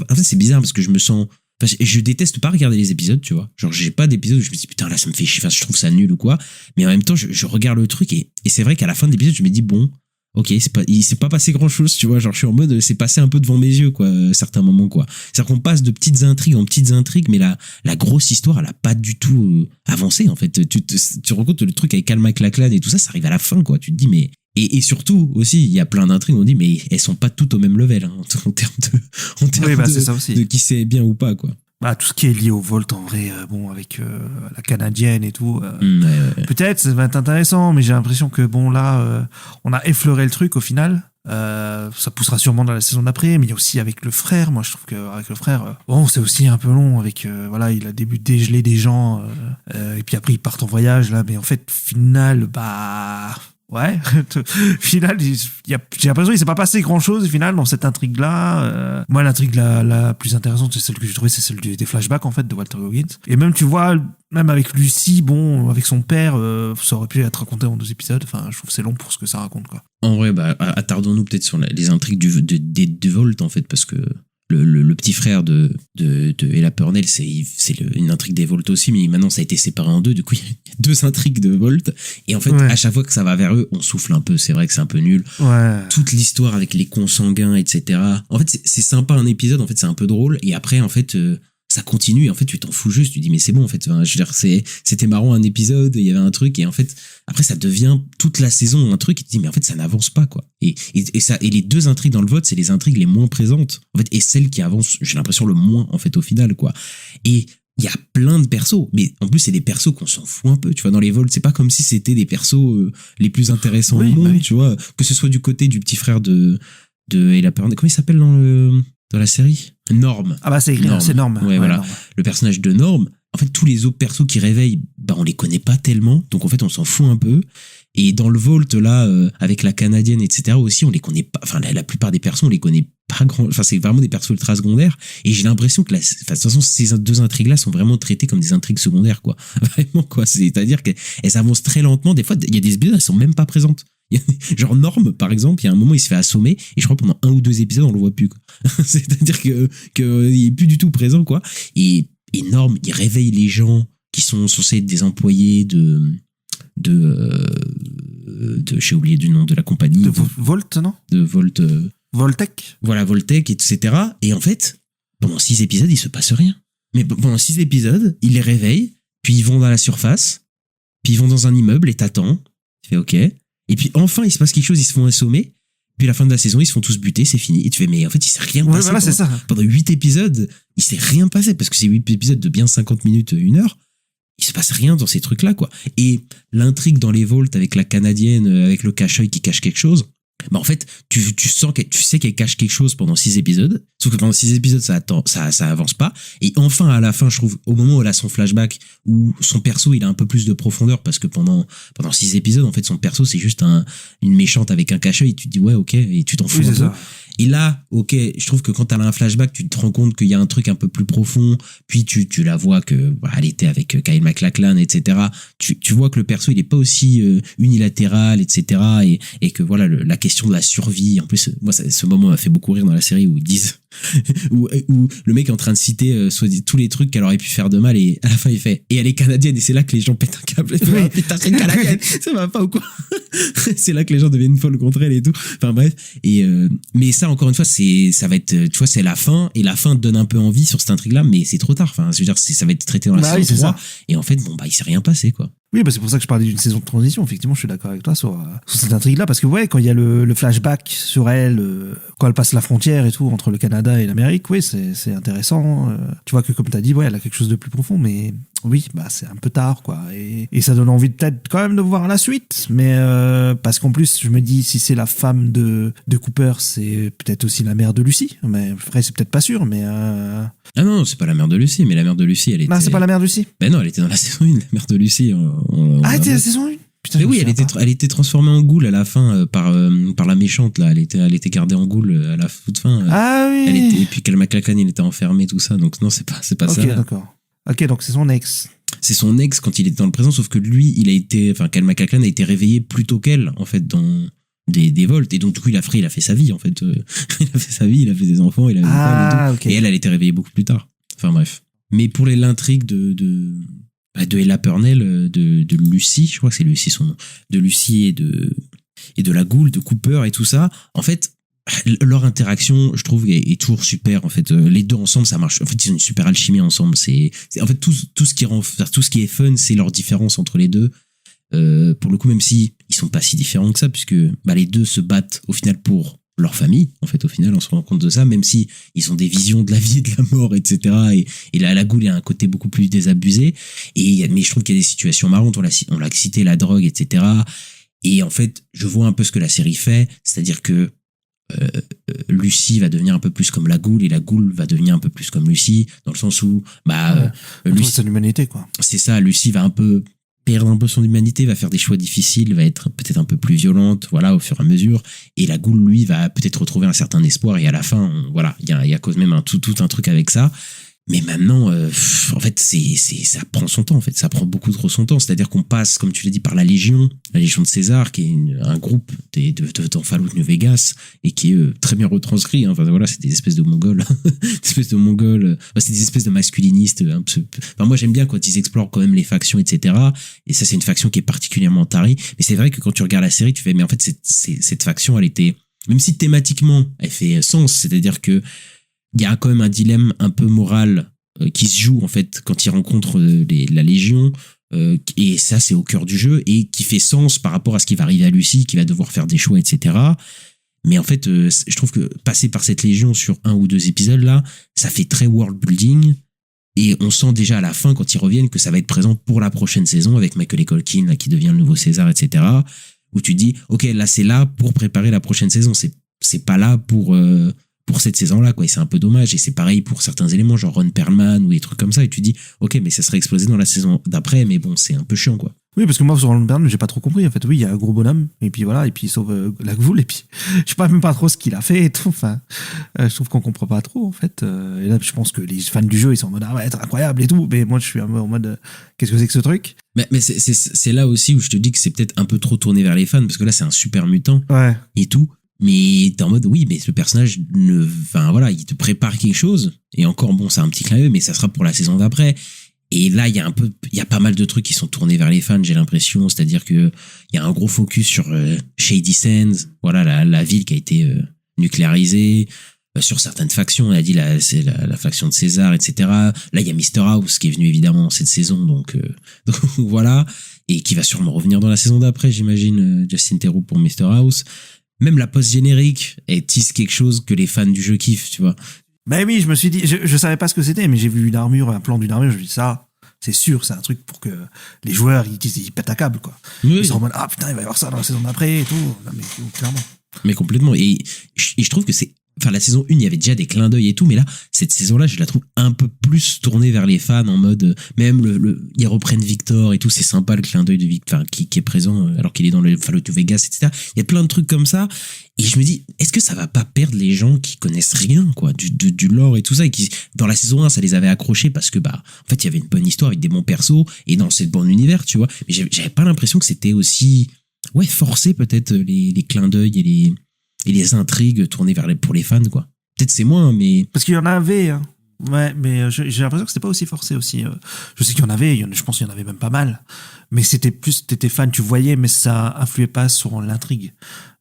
en fait, c'est bizarre parce que je me sens. Enfin, je déteste pas regarder les épisodes, tu vois. Genre, j'ai pas d'épisode où je me dis putain, là, ça me fait chier. Enfin, je trouve ça nul ou quoi. Mais en même temps, je regarde le truc et c'est vrai qu'à la fin de l'épisode, je me dis bon. Ok, il s'est pas passé grand chose, tu vois. Genre, je suis en mode, c'est passé un peu devant mes yeux, quoi, certains moments, quoi. C'est-à-dire qu'on passe de petites intrigues en petites intrigues, mais la grosse histoire, elle a pas du tout avancé, en fait. Tu te rends compte, le truc avec Kyle MacLachlan et tout ça, ça arrive à la fin, quoi. Tu te dis, mais. Et surtout, aussi, il y a plein d'intrigues, on dit, mais elles sont pas toutes au même level, hein, en termes c'est ça aussi. de qui c'est bien ou pas, quoi. Bah, tout ce qui est lié au Volt, en vrai, bon, avec la canadienne et tout, ouais. peut-être ça va être intéressant, mais j'ai l'impression que bon, là, on a effleuré le truc au final. Ça poussera sûrement dans la saison d'après, mais il y a aussi avec le frère. Moi, je trouve qu'avec le frère, bon, c'est aussi un peu long. Avec voilà, il a début dégelé des gens, et puis après ils partent en voyage là. Mais en fait, final, bah. Ouais, final, j'ai l'impression qu'il s'est pas passé grand chose au final dans cette intrigue-là. Moi, l'intrigue la plus intéressante, c'est celle que j'ai trouvée, c'est celle des flashbacks en fait de Walter Goggins. Et même tu vois, même avec Lucy, bon, avec son père, ça aurait pu être raconté en 2 épisodes. Enfin, je trouve que c'est long pour ce que ça raconte, quoi. En vrai, bah, attardons-nous peut-être sur les intrigues de Volt en fait, parce que le petit frère de Ella Purnell, c'est une intrigue des Volt aussi, mais maintenant ça a été séparé en 2, du coup il y a 2 intrigues de Volt, et en fait à chaque fois que ça va vers eux, on souffle un peu, c'est vrai que c'est un peu nul. Ouais. Toute l'histoire avec les consanguins, etc. En fait c'est sympa un épisode, en fait c'est un peu drôle, et après en fait ça continue, et en fait tu t'en fous juste, tu dis mais c'est bon en fait, enfin, je veux dire c'était marrant un épisode, il y avait un truc, et en fait après ça devient toute la saison un truc, et tu te dis mais en fait ça n'avance pas, quoi. Et les 2 intrigues dans le vote, c'est les intrigues les moins présentes en fait, et celles qui avancent, j'ai l'impression, le moins en fait au final, quoi. Et il y a plein de persos, mais en plus c'est des persos qu'on s'en fout un peu, tu vois. Dans les vols, c'est pas comme si c'était des persos les plus intéressants au monde, tu vois, que ce soit du côté du petit frère de Ella Purnell, comment il s'appelle dans la série, Norm. Ah bah c'est Norm. Ouais, voilà. Norm. Le personnage de Norm, en fait, tous les autres persos qui réveillent, bah on les connaît pas tellement, donc en fait on s'en fout un peu. Et dans le Volt là, avec la canadienne, etc. aussi, on les connaît pas. Enfin, la plupart des persos, on les connaît pas grand. Enfin, c'est vraiment des persos ultra secondaires. Et j'ai l'impression que de toute façon, ces 2 intrigues là sont vraiment traitées comme des intrigues secondaires, quoi. Vraiment, quoi. C'est-à-dire qu'elles avancent très lentement. Des fois, il y a des épisodes, elles sont même pas présentes. Genre Norm, par exemple, il y a un moment il se fait assommer et je crois pendant 1 ou 2 épisodes on le voit plus, quoi. C'est-à-dire que il est plus du tout présent, quoi. Et Norm, il réveille les gens qui sont censés être des employés j'ai oublié du nom de la compagnie. De Volt, non? De Volt. Voltec. Voilà, Voltec, etc. Et en fait, pendant 6 épisodes, il se passe rien. Mais pendant 6 épisodes, il les réveille, puis ils vont dans la surface, puis ils vont dans un immeuble et t'attends. Tu fais OK. Et puis enfin, il se passe quelque chose, ils se font assommer. Puis à la fin de la saison, ils se font tous buter, c'est fini. Et tu fais, mais en fait, il s'est rien passé. Voilà, c'est ça. Pendant 8 épisodes, il s'est rien passé, parce que c'est 8 épisodes de bien 50 minutes, 1 heure. Il se passe rien dans ces trucs-là, quoi. Et l'intrigue dans les Volts avec la canadienne, avec le cache-œil qui cache quelque chose, bah en fait, tu sais qu'elle cache quelque chose pendant 6 épisodes, sauf que pendant 6 épisodes, ça avance pas. Et enfin, à la fin, je trouve, au moment où elle a son flashback, où son perso, il a un peu plus de profondeur, parce que pendant 6 épisodes, en fait, son perso, c'est juste une méchante avec un cache-œil, tu te dis, ouais, ok, et tu t'en fous un peu. Et là, ok, je trouve que quand t'as un flashback, tu te rends compte qu'il y a un truc un peu plus profond, puis tu la vois que elle était avec Kyle MacLachlan, etc. Tu vois que le perso, il est pas aussi unilatéral, etc. Et que voilà, la question de la survie, en plus, moi, ce moment m'a fait beaucoup rire dans la série où ils disent, où le mec est en train de citer tous les trucs qu'elle aurait pu faire de mal, et à la fin il fait, et elle est canadienne, et c'est là que les gens pètent un câble. Oui. Putain, c'est une canadienne, ça va pas ou quoi? C'est là que les gens deviennent folles contre elle et tout. Enfin bref, mais ça, encore une fois, ça va être, tu vois, c'est la fin, et la fin te donne un peu envie sur cette intrigue là, mais c'est trop tard. Enfin, je veux dire, ça va être traité dans la saison 3, et en fait, bon bah il s'est rien passé, quoi. Oui, bah c'est pour ça que je parlais d'une saison de transition. Effectivement, je suis d'accord avec toi sur cette intrigue-là. Parce que, ouais, quand il y a le flashback sur elle, quand elle passe la frontière et tout, entre le Canada et l'Amérique, oui, c'est intéressant. Tu vois que, comme t'as dit, ouais, elle a quelque chose de plus profond, mais oui, bah c'est un peu tard, quoi. Et ça donne envie peut-être quand même de voir la suite. Mais parce qu'en plus, je me dis, si c'est la femme de Cooper, c'est peut-être aussi la mère de Lucy. Mais après, c'est peut-être pas sûr, mais... Ah non, c'est pas la mère de Lucy, mais la mère de Lucy, elle était... Non, c'est pas la mère de Lucy. Ben non, elle était dans la saison 1, la mère de Lucy. Ah, elle était la saison 1. Putain, mais oui, elle était transformée en ghoul à la fin par la méchante, là. Elle était gardée en ghoul à la toute fin. Ah oui. Et puis Cal MacLachlan, il était enfermé, tout ça. Donc non, c'est pas ça. Ok, d'accord. Ok, donc c'est son ex. C'est son ex quand il était dans le présent, sauf que lui, Cal MacLachlan a été réveillé plus tôt qu'elle, en fait, dans des volts. Et donc, du coup, il a fait sa vie, en fait. Il a fait sa vie, il a fait des enfants, il a une femme et tout. Ok. Et elle été réveillée beaucoup plus tard. Enfin, bref. Mais pour l'intrigue de Ella Purnell, de Lucy, je crois que c'est Lucy son nom, de Lucy et de la Gould, de Cooper et tout ça, en fait, leur interaction, je trouve, est toujours super. En fait, les deux ensemble, ça marche. En fait, ils ont une super alchimie ensemble. C'est en fait tout ce qui est fun, c'est leur différence entre les deux. Pour le coup, même si ils sont pas si différents que ça, puisque les deux se battent au final pour leur famille. En fait, au final, on se rend compte de ça, même si ils ont des visions de la vie et de la mort, etc. Et là, la Gould a un côté beaucoup plus désabusé. Mais je trouve qu'il y a des situations marrantes. On l'a cité, la drogue, etc. Et en fait, je vois un peu ce que la série fait, c'est-à-dire que Lucy va devenir un peu plus comme la Gould et la Gould va devenir un peu plus comme Lucy, dans le sens où Lucy, c'est l'humanité, quoi. C'est ça, Lucy va un peu perdre un peu son humanité, va faire des choix difficiles, va être peut-être un peu plus violente, voilà, au fur et à mesure, et la Gould, lui, va peut-être retrouver un certain espoir, et à la fin, voilà, il y a quand même tout un truc avec ça. Mais maintenant, en fait, ça prend son temps, en fait. Ça prend beaucoup trop son temps. C'est-à-dire qu'on passe, comme tu l'as dit, par la Légion de César, qui est un groupe dans Fallout New Vegas, et qui est très bien retranscrit. Hein. Enfin, voilà, c'est des espèces de Mongols. C'est des espèces de masculinistes. Enfin, moi, j'aime bien quand ils explorent quand même les factions, etc. Et ça, c'est une faction qui est particulièrement tarie. Mais c'est vrai que quand tu regardes la série, tu fais, mais en fait, cette faction, elle était, même si thématiquement, elle fait sens, c'est-à-dire que il y a quand même un dilemme un peu moral qui se joue en fait quand ils rencontrent la Légion, et ça c'est au cœur du jeu et qui fait sens par rapport à ce qui va arriver à Lucy, qui va devoir faire des choix, etc. Mais en fait, je trouve que passer par cette Légion sur 1 ou 2 épisodes là, ça fait très world building, et on sent déjà à la fin quand ils reviennent que ça va être présent pour la prochaine saison avec Macaulay Culkin là, qui devient le nouveau César, etc. Où tu dis ok, là c'est là pour préparer la prochaine saison, c'est pas là pour cette saison-là, quoi. Et c'est un peu dommage. Et c'est pareil pour certains éléments, genre Ron Perlman ou des trucs comme ça. Et tu dis, ok, mais ça serait explosé dans la saison d'après, mais bon, c'est un peu chiant, quoi. Oui, parce que moi, sur Ron Perlman, j'ai pas trop compris. En fait, oui, il y a un gros bonhomme, et puis voilà, et puis il sauve la Gould, et puis je sais pas même pas trop ce qu'il a fait et tout. Enfin, je trouve qu'on comprend pas trop, en fait. Et là, je pense que les fans du jeu, ils sont en mode, ah ouais, c'est incroyable et tout. Mais moi, je suis en mode, qu'est-ce que c'est que ce truc? Mais c'est là aussi où je te dis que c'est peut-être un peu trop tourné vers les fans, parce que là, c'est un super mutant. Ouais. Et tout. Mais t'es en mode, oui, mais ce personnage enfin voilà, il te prépare quelque chose. Et encore, bon, c'est un petit clin d'œil, mais ça sera pour la saison d'après. Et là, il y a pas mal de trucs qui sont tournés vers les fans, j'ai l'impression. C'est-à-dire que il y a un gros focus sur Shady Sands, voilà, la ville qui a été nucléarisée, sur certaines factions. On a dit c'est la faction de César, etc. Là, il y a Mr. House qui est venu évidemment cette saison, donc voilà, et qui va sûrement revenir dans la saison d'après, j'imagine. Justin Theroux pour Mr. House. Même la post-générique, elle tisse quelque chose que les fans du jeu kiffent, tu vois. Ben oui, je me suis dit, je savais pas ce que c'était, mais j'ai vu un plan d'une armure, je me suis dit, ça, c'est sûr, c'est un truc pour que les joueurs, ils pètent à câble, quoi. Oui. Ils sont en mode, ah putain, il va y avoir ça dans la saison d'après et tout. Non, mais clairement. Mais complètement. Et je trouve que enfin, la saison 1, il y avait déjà des clins d'œil et tout, mais là, cette saison-là, je la trouve un peu plus tournée vers les fans, en mode, même ils reprennent Victor et tout, c'est sympa le clin d'œil de Victor, qui est présent alors qu'il est dans le Fallout New Vegas, etc. Il y a plein de trucs comme ça, et je me dis, est-ce que ça va pas perdre les gens qui connaissent rien, quoi, du lore et tout ça, et qui, dans la saison 1, ça les avait accrochés parce que, en fait, il y avait une bonne histoire avec des bons persos, et dans ce bon univers, tu vois, mais j'avais pas l'impression que c'était aussi, forcé peut-être les clins d'œil et les intrigues tournées pour les fans, quoi. Peut-être c'est moins, mais... Parce qu'il y en avait, hein. Ouais, mais j'ai l'impression que c'était pas aussi forcé aussi. Je sais qu'il y en avait, je pense qu'il y en avait même pas mal. Mais c'était plus, t'étais fan, tu voyais, mais ça influait pas sur l'intrigue.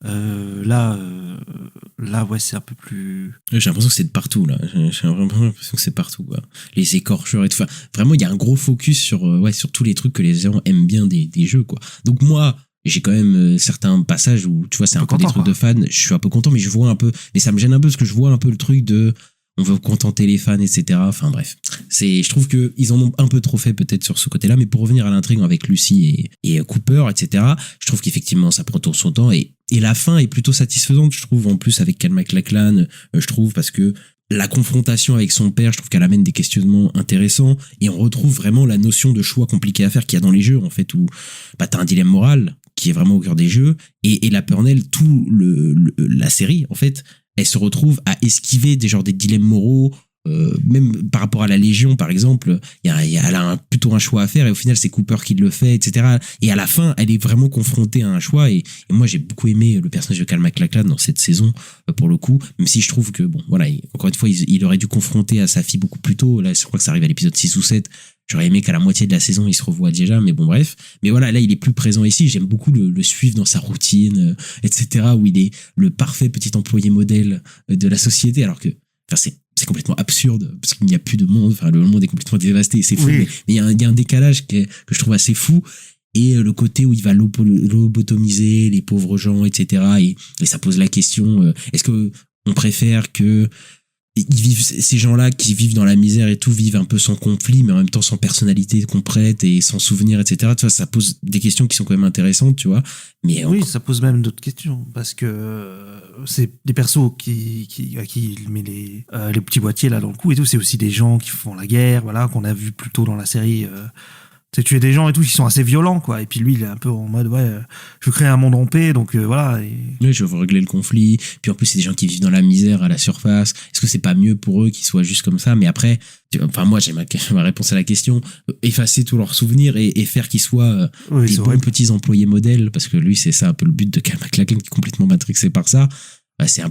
Là, ouais, c'est un peu plus... J'ai l'impression que c'est de partout, là. J'ai vraiment l'impression que c'est partout, quoi. Les écorchures et tout. Enfin, vraiment, il y a un gros focus sur tous les trucs que les gens aiment bien des jeux, quoi. Donc moi, j'ai quand même certains passages où, tu vois, c'est un peu des trucs de fans. Je suis un peu content, mais je vois un peu... Mais ça me gêne un peu parce que je vois un peu le truc de... On veut contenter les fans, etc. Enfin bref, je trouve que ils en ont un peu trop fait peut-être sur ce côté-là, mais pour revenir à l'intrigue avec Lucy et Cooper, etc. Je trouve qu'effectivement ça prend tout son temps et la fin est plutôt satisfaisante, je trouve, en plus avec Cal MacLachlan, je trouve, parce que la confrontation avec son père, je trouve qu'elle amène des questionnements intéressants et on retrouve vraiment la notion de choix compliqué à faire qu'il y a dans les jeux, en fait, où t'as un dilemme moral qui est vraiment au cœur des jeux et la Purnell, la série, en fait, elle se retrouve à esquiver des dilemmes moraux, même par rapport à la Légion, par exemple, elle a plutôt un choix à faire et au final c'est Cooper qui le fait, etc. Et à la fin, elle est vraiment confrontée à un choix et moi j'ai beaucoup aimé le personnage de Cal MacLachlan dans cette saison, pour le coup, même si je trouve que, bon, voilà, encore une fois, il aurait dû confronter à sa fille beaucoup plus tôt. Là, je crois que ça arrive à l'épisode 6 ou 7. J'aurais aimé qu'à la moitié de la saison, il se revoit déjà, mais bon, bref. Mais voilà, là, il est plus présent ici. J'aime beaucoup le suivre dans sa routine, etc., où il est le parfait petit employé modèle de la société, alors que, enfin, c'est complètement absurde, parce qu'il n'y a plus de monde, enfin, le monde est complètement dévasté, c'est fou, oui. Mais il y a un décalage que je trouve assez fou, et le côté où il va lobotomiser les pauvres gens, etc., et ça pose la question, est-ce que on préfère que ces gens-là qui vivent dans la misère et tout vivent un peu sans conflit, mais en même temps sans personnalité complète et sans souvenir, etc. Tu vois, ça pose des questions qui sont quand même intéressantes, tu vois. Mais oui, ça pose même d'autres questions, parce que c'est des persos à qui il met les petits boîtiers là dans le cou et tout. C'est aussi des gens qui font la guerre, voilà, qu'on a vu plus tôt dans la série. C'est tuer des gens et tout qui sont assez violents, quoi. Et puis lui, il est un peu en mode, ouais, je veux créer un monde en paix, donc voilà. Oui, je veux régler le conflit. Puis en plus, c'est des gens qui vivent dans la misère à la surface. Est-ce que c'est pas mieux pour eux qu'ils soient juste comme ça? Mais après, enfin, moi, j'ai ma réponse à la question. Effacer tous leurs souvenirs et faire qu'ils soient des bons petits employés modèles, parce que lui, c'est ça un peu le but de Cal MacLachlan, qui est complètement matrixé par ça. Bah, c'est un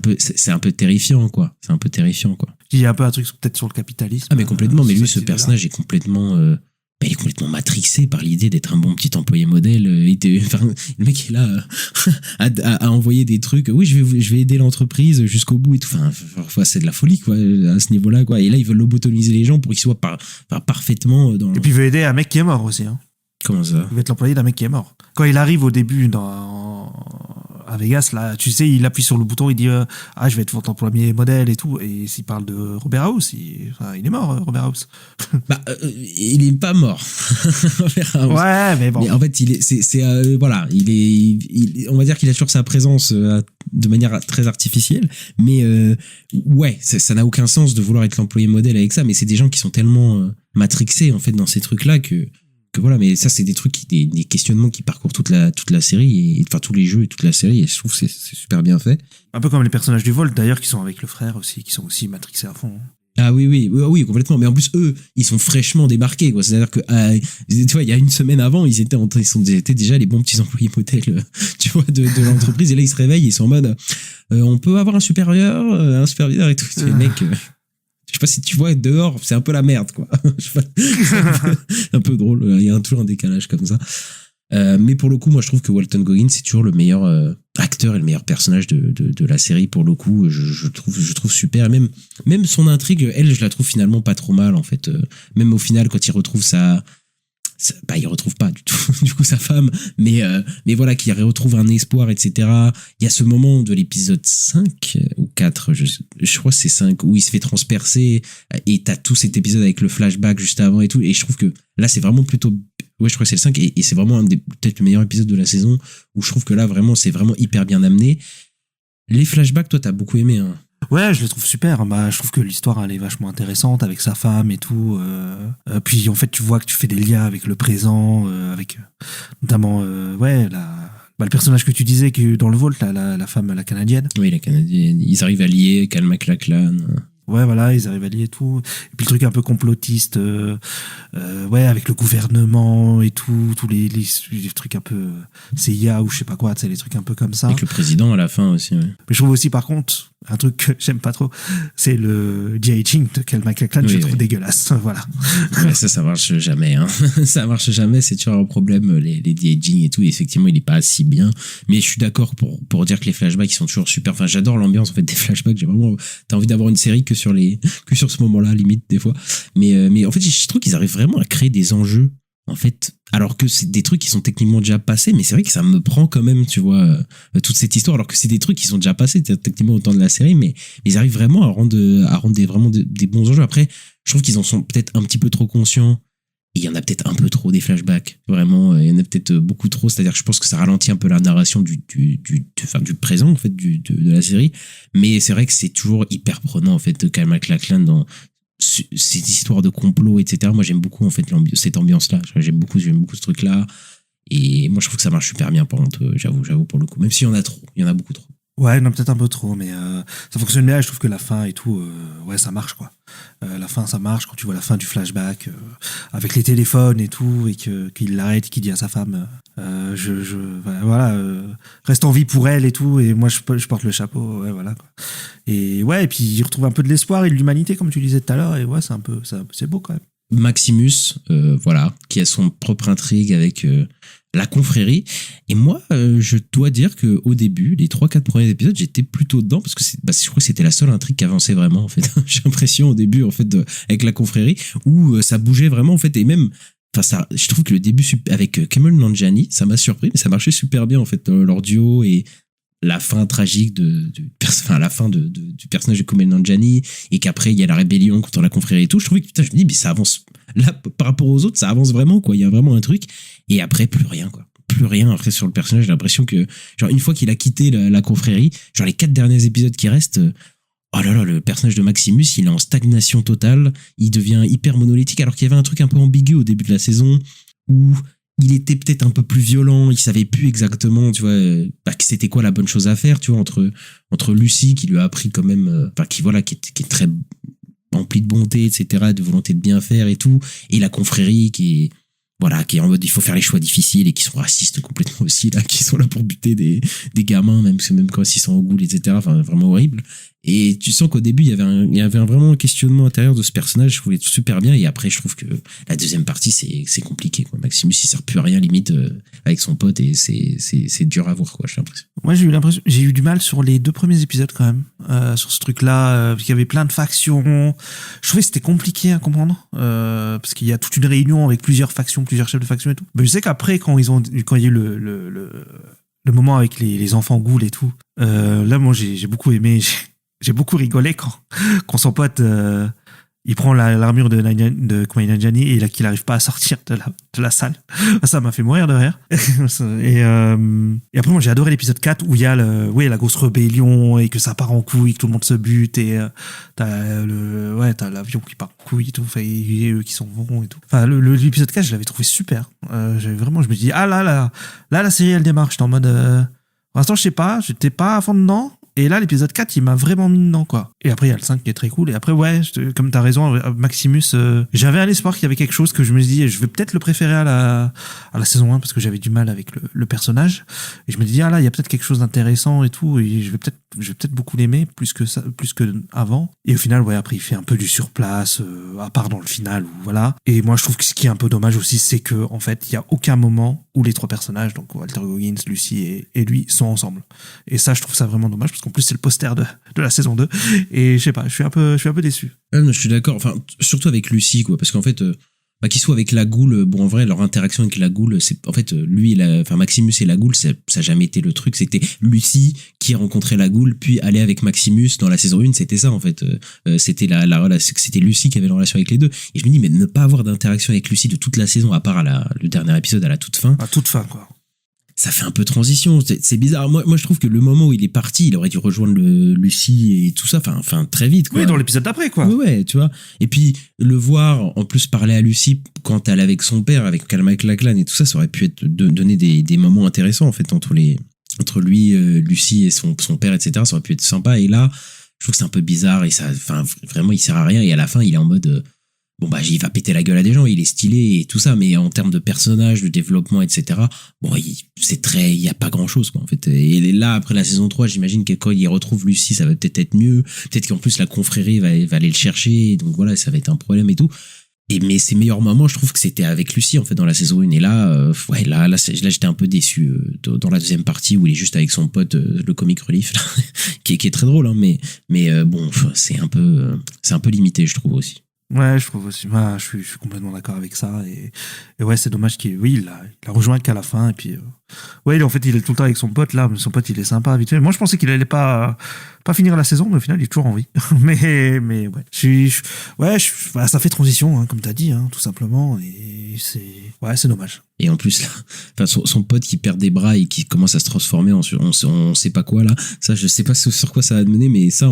peu terrifiant, quoi. C'est un peu terrifiant, quoi. Il y a un peu un truc peut-être sur le capitalisme. Ah, mais complètement. Mais lui, ce personnage est complètement... il est complètement matrixé par l'idée d'être un bon petit employé modèle. Le mec est là à envoyer des trucs. Oui, je vais aider l'entreprise jusqu'au bout et tout. Enfin, parfois c'est de la folie, quoi, à ce niveau-là, quoi. Et là, ils veulent lobotomiser les gens pour qu'ils soient parfaitement dans. Et puis il veut aider un mec qui est mort aussi. Hein. Comment ça? Il veut être l'employé d'un mec qui est mort. Quand il arrive au début à Vegas, là, tu sais, il appuie sur le bouton, il dit je vais être votre employé modèle et tout. Et s'il parle de Robert House, il est mort, Robert House. Il est pas mort. Robert House. Ouais, mais bon. Mais en fait, voilà, on va dire qu'il a toujours sa présence de manière très artificielle. Mais ouais, ça n'a aucun sens de vouloir être l'employé modèle avec ça. Mais c'est des gens qui sont tellement matrixés, en fait, dans ces trucs-là que voilà, mais ça, c'est des trucs, des questionnements qui parcourent toute la série, enfin tous les jeux et toute la série, et je trouve que c'est super bien fait. Un peu comme les personnages du Volt, d'ailleurs, qui sont avec le frère aussi, qui sont aussi matrixés à fond. Ah oui, complètement. Mais en plus, eux, ils sont fraîchement débarqués, quoi. C'est-à-dire que, tu vois, il y a une semaine avant, ils étaient déjà les bons petits employés modèles, tu vois, de l'entreprise, et là, ils se réveillent, ils sont en mode, on peut avoir un superviseur et tout. Les mecs, je sais pas si tu vois, dehors, c'est un peu la merde, quoi. Un peu drôle. Il y a toujours un décalage comme ça. Mais pour le coup, moi, je trouve que Walton Goggins, c'est toujours le meilleur acteur et le meilleur personnage de la série. Pour le coup, je trouve super. Même son intrigue, elle, je la trouve finalement pas trop mal, en fait. Même au final, quand il retrouve il retrouve pas du tout du coup sa femme, mais voilà, qu'il retrouve un espoir, etc. Il y a ce moment de l'épisode 5 ou 4, je crois que c'est 5, où il se fait transpercer et t'as tout cet épisode avec le flashback juste avant et tout, et je trouve que là c'est vraiment plutôt, ouais, je crois que c'est le 5, et c'est vraiment peut-être le meilleur épisode de la saison, où je trouve que là vraiment c'est vraiment hyper bien amené. Les flashbacks, toi t'as beaucoup aimé, hein? Ouais, je le trouve super. Je trouve que l'histoire, elle est vachement intéressante avec sa femme et tout. Puis en fait, tu vois que tu fais des liens avec le présent, avec notamment le personnage que tu disais que dans le Volt, la femme, la canadienne. Oui, la canadienne. Ils arrivent à lier Cal MacLachlan. Ouais, voilà, ils arrivent à lier tout. Et puis le truc un peu complotiste, ouais, avec le gouvernement et tout, tous les trucs un peu CIA ou je sais pas quoi, tu sais, les trucs un peu comme ça. Avec le président à la fin aussi, ouais. Mais je trouve aussi, par contre, un truc que j'aime pas trop, c'est le de-aging de Kyle MacLachlan, Oui, je oui. trouve dégueulasse. Voilà. Ouais, ça marche jamais, hein. Ça marche jamais, c'est toujours un problème, les de-aging et tout. Et effectivement, il est pas si bien. Mais je suis d'accord pour dire que les flashbacks, ils sont toujours super. Enfin, j'adore l'ambiance, en fait, des flashbacks. J'ai vraiment, t'as envie d'avoir une série que sur ce moment-là, limite, des fois. Mais en fait, je trouve qu'ils arrivent vraiment à créer des enjeux, en fait, alors que c'est des trucs qui sont techniquement déjà passés, mais c'est vrai que ça me prend quand même, tu vois, toute cette histoire, alors que c'est des trucs qui sont déjà passés, techniquement, au temps de la série, mais ils arrivent vraiment à rendre des bons enjeux. Après, je trouve qu'ils en sont peut-être un petit peu trop conscients. Il y en a peut-être un peu trop des flashbacks. Vraiment, il y en a peut-être beaucoup trop. C'est-à-dire que je pense que ça ralentit un peu la narration du présent, en fait, de la série. Mais c'est vrai que c'est toujours hyper prenant, en fait, Kyle MacLachlan dans ces histoires de complot, etc. Moi, j'aime beaucoup, en fait, cette ambiance-là. J'aime beaucoup ce truc-là. Et moi, je trouve que ça marche super bien, par contre, j'avoue, pour le coup. Même s'il y en a trop. Il y en a beaucoup trop. Ouais, non, peut-être un peu trop, mais ça fonctionne bien. Je trouve que la fin et tout, ouais, ça marche, quoi. La fin, ça marche quand tu vois la fin du flashback avec les téléphones et tout, et qu'il l'arrête, qu'il dit à sa femme, voilà, reste en vie pour elle et tout, et moi je porte le chapeau, ouais, voilà, quoi. Et ouais, et puis il retrouve un peu de l'espoir et de l'humanité, comme tu disais tout à l'heure, et ouais, c'est beau quand même. Maximus, voilà, qui a son propre intrigue avec la confrérie. Et moi, je dois dire que au début, les 3-4 premiers épisodes, j'étais plutôt dedans parce que je crois que c'était la seule intrigue qui avançait vraiment, en fait. J'ai l'impression au début, en fait, avec la confrérie, où ça bougeait vraiment, en fait, et même. Enfin, je trouve que le début avec Kumail Nanjiani, ça m'a surpris, mais ça marchait super bien, en fait, leur duo et la fin tragique la fin du personnage de Kumail Nanjiani, et qu'après il y a la rébellion contre la confrérie et tout. Je trouvais que, putain, je me dis, mais ça avance là par rapport aux autres, ça avance vraiment, quoi. Il y a vraiment un truc, et après plus rien, quoi. Plus rien après sur le personnage. J'ai l'impression que, genre, une fois qu'il a quitté la confrérie, genre les 4 derniers épisodes qui restent, oh là là, le personnage de Maximus, il est en stagnation totale, il devient hyper monolithique, alors qu'il y avait un truc un peu ambigu au début de la saison où il était peut-être un peu plus violent, il savait plus exactement, tu vois, que c'était quoi la bonne chose à faire, tu vois, entre Lucy, qui lui a appris quand même, qui est très emplie de bonté, etc., de volonté de bien faire et tout, et la confrérie qui est en mode il faut faire les choix difficiles, et qui sont racistes complètement aussi, là, qui sont là pour buter des gamins, même quand ils sont en goule, etc., enfin, vraiment horrible. Et tu sens qu'au début, il y avait vraiment un questionnement intérieur de ce personnage, je trouvais tout super bien, et après, je trouve que la deuxième partie, c'est compliqué, quoi. Maximus, il sert plus à rien, limite, avec son pote, et c'est dur à voir, quoi, j'ai l'impression. Moi, j'ai eu du mal sur les 2 premiers épisodes, quand même, sur ce truc-là, parce qu'il y avait plein de factions. Je trouvais que c'était compliqué à comprendre, parce qu'il y a toute une réunion avec plusieurs factions, plusieurs chefs de factions et tout. Mais je sais qu'après, quand il y a eu le moment avec les enfants ghouls et tout, là, moi, j'ai beaucoup aimé. J'ai beaucoup rigolé quand son pote il prend l'armure de Kumail Nanjiani et qu'il n'arrive pas à sortir de la salle. Ça m'a fait mourir de rire. Et après, moi, j'ai adoré l'épisode 4 où il y a la grosse rébellion et que ça part en couille, que tout le monde se bute, et t'as l'avion qui part en couille et tout, et eux qui s'en vont et tout. Enfin, l'épisode 4, je l'avais trouvé super. Je me dis, ah là, la série, elle démarre. J'étais en mode, pour l'instant, je sais pas, j'étais pas à fond dedans. Et là, l'épisode 4, il m'a vraiment mis dedans, quoi. Et après, il y a le 5 qui est très cool. Et après, ouais, comme t'as raison, Maximus, j'avais un espoir qu'il y avait quelque chose que je me dis, je vais peut-être le préférer à la saison 1 parce que j'avais du mal avec le personnage. Et je me dis, ah là, il y a peut-être quelque chose d'intéressant et tout. Et je vais peut-être beaucoup l'aimer plus que avant. Et au final, ouais, après, il fait un peu du surplace, à part dans le final, où, voilà. Et moi, je trouve que ce qui est un peu dommage aussi, c'est que, en fait, il y a aucun moment où les 3 personnages, donc Walter Goggins, Lucy et lui, sont ensemble. Et ça, je trouve ça vraiment dommage parce qu'en plus, c'est le poster de la saison 2. Et je sais pas, je suis un peu déçu. Je suis d'accord. Enfin, surtout avec Lucy, quoi, parce qu'en fait, qu'il soit avec la goule, bon, en vrai, leur interaction avec la goule, c'est, en fait, Maximus et la goule, ça n'a jamais été le truc. C'était Lucy qui a rencontré la goule, puis aller avec Maximus dans la saison 1, c'était ça, en fait. C'était c'était Lucy qui avait la relation avec les deux. Et je me dis, mais ne pas avoir d'interaction avec Lucy de toute la saison, à part le dernier épisode à la toute fin. À toute fin, quoi. Ça fait un peu transition, c'est bizarre. Moi, je trouve que le moment où il est parti, il aurait dû rejoindre Lucy et tout ça, enfin très vite, quoi. Oui, dans l'épisode d'après, quoi. Ouais, tu vois. Et puis le voir en plus parler à Lucy quand elle est avec son père, avec Kyle MacLachlan et tout ça, ça aurait pu donner des moments intéressants, en fait, entre lui, Lucy et son père, etc. Ça aurait pu être sympa. Et là, je trouve que c'est un peu bizarre et ça, enfin, vraiment, il sert à rien. Et à la fin, il est en mode, bon, bah, il va péter la gueule à des gens, il est stylé et tout ça, mais en termes de personnage, de développement, etc., bon, il y a pas grand chose, quoi, en fait. Et là, après la saison 3, j'imagine que quand il retrouve Lucie, ça va peut-être être mieux. Peut-être qu'en plus, la confrérie va aller le chercher, donc voilà, ça va être un problème et tout. Mais ses meilleurs moments, je trouve que c'était avec Lucie, en fait, dans la saison 1. Et là, là, j'étais un peu déçu dans la deuxième partie où il est juste avec son pote, le comic relief, là, qui est très drôle, hein, mais bon, c'est un peu limité, je trouve aussi. Ouais, je trouve aussi. Moi, je suis complètement d'accord avec ça. Et ouais, c'est dommage il a rejoint qu'à la fin. Et puis, ouais, en fait, il est tout le temps avec son pote là. Mais son pote, il est sympa, habituel. Moi, je pensais qu'il allait pas finir la saison, mais au final, il est toujours en vie. mais ouais. Ça fait transition, hein, comme t'as dit, hein, tout simplement. Et c'est dommage. Et en plus, là, enfin, son pote qui perd des bras et qui commence à se transformer en on sait pas quoi, là. Ça, je sais pas sur quoi ça va mener, mais ça,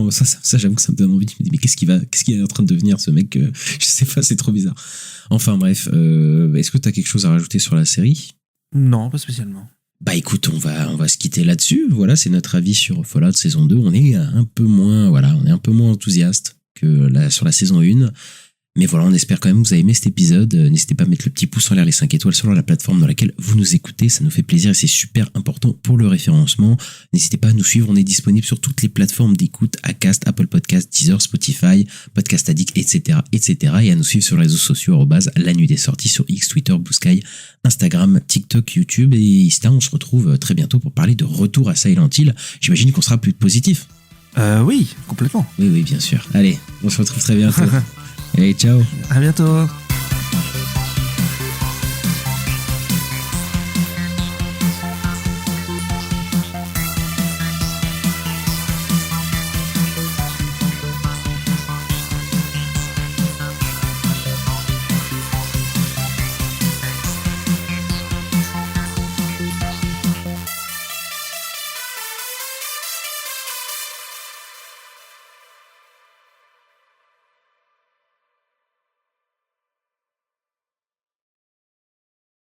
j'avoue que ça me donne envie. Je me dis, mais qu'est-ce qu'il est en train de devenir, ce mec? Je sais pas, c'est trop bizarre. Enfin, bref, est-ce que t'as quelque chose à rajouter sur la série? Non, pas spécialement. Bah écoute, on va se quitter là-dessus. Voilà, c'est notre avis sur Fallout saison 2. On est un peu moins enthousiaste que sur la saison 1. Mais voilà, on espère quand même que vous avez aimé cet épisode. N'hésitez pas à mettre le petit pouce en l'air, les 5 étoiles selon la plateforme dans laquelle vous nous écoutez. Ça nous fait plaisir et c'est super important pour le référencement. N'hésitez pas à nous suivre. On est disponible sur toutes les plateformes d'écoute, Acast, Apple Podcast, Deezer, Spotify, Podcast Addict, etc., etc. Et à nous suivre sur les réseaux sociaux, @la nuit des sorties sur X, Twitter, Blue Sky, Instagram, TikTok, YouTube et Insta. On se retrouve très bientôt pour parler de retour à Silent Hill. J'imagine qu'on sera plus positif. Oui, complètement. Oui, bien sûr. Allez, on se retrouve très bientôt. Allez, ciao. À bientôt.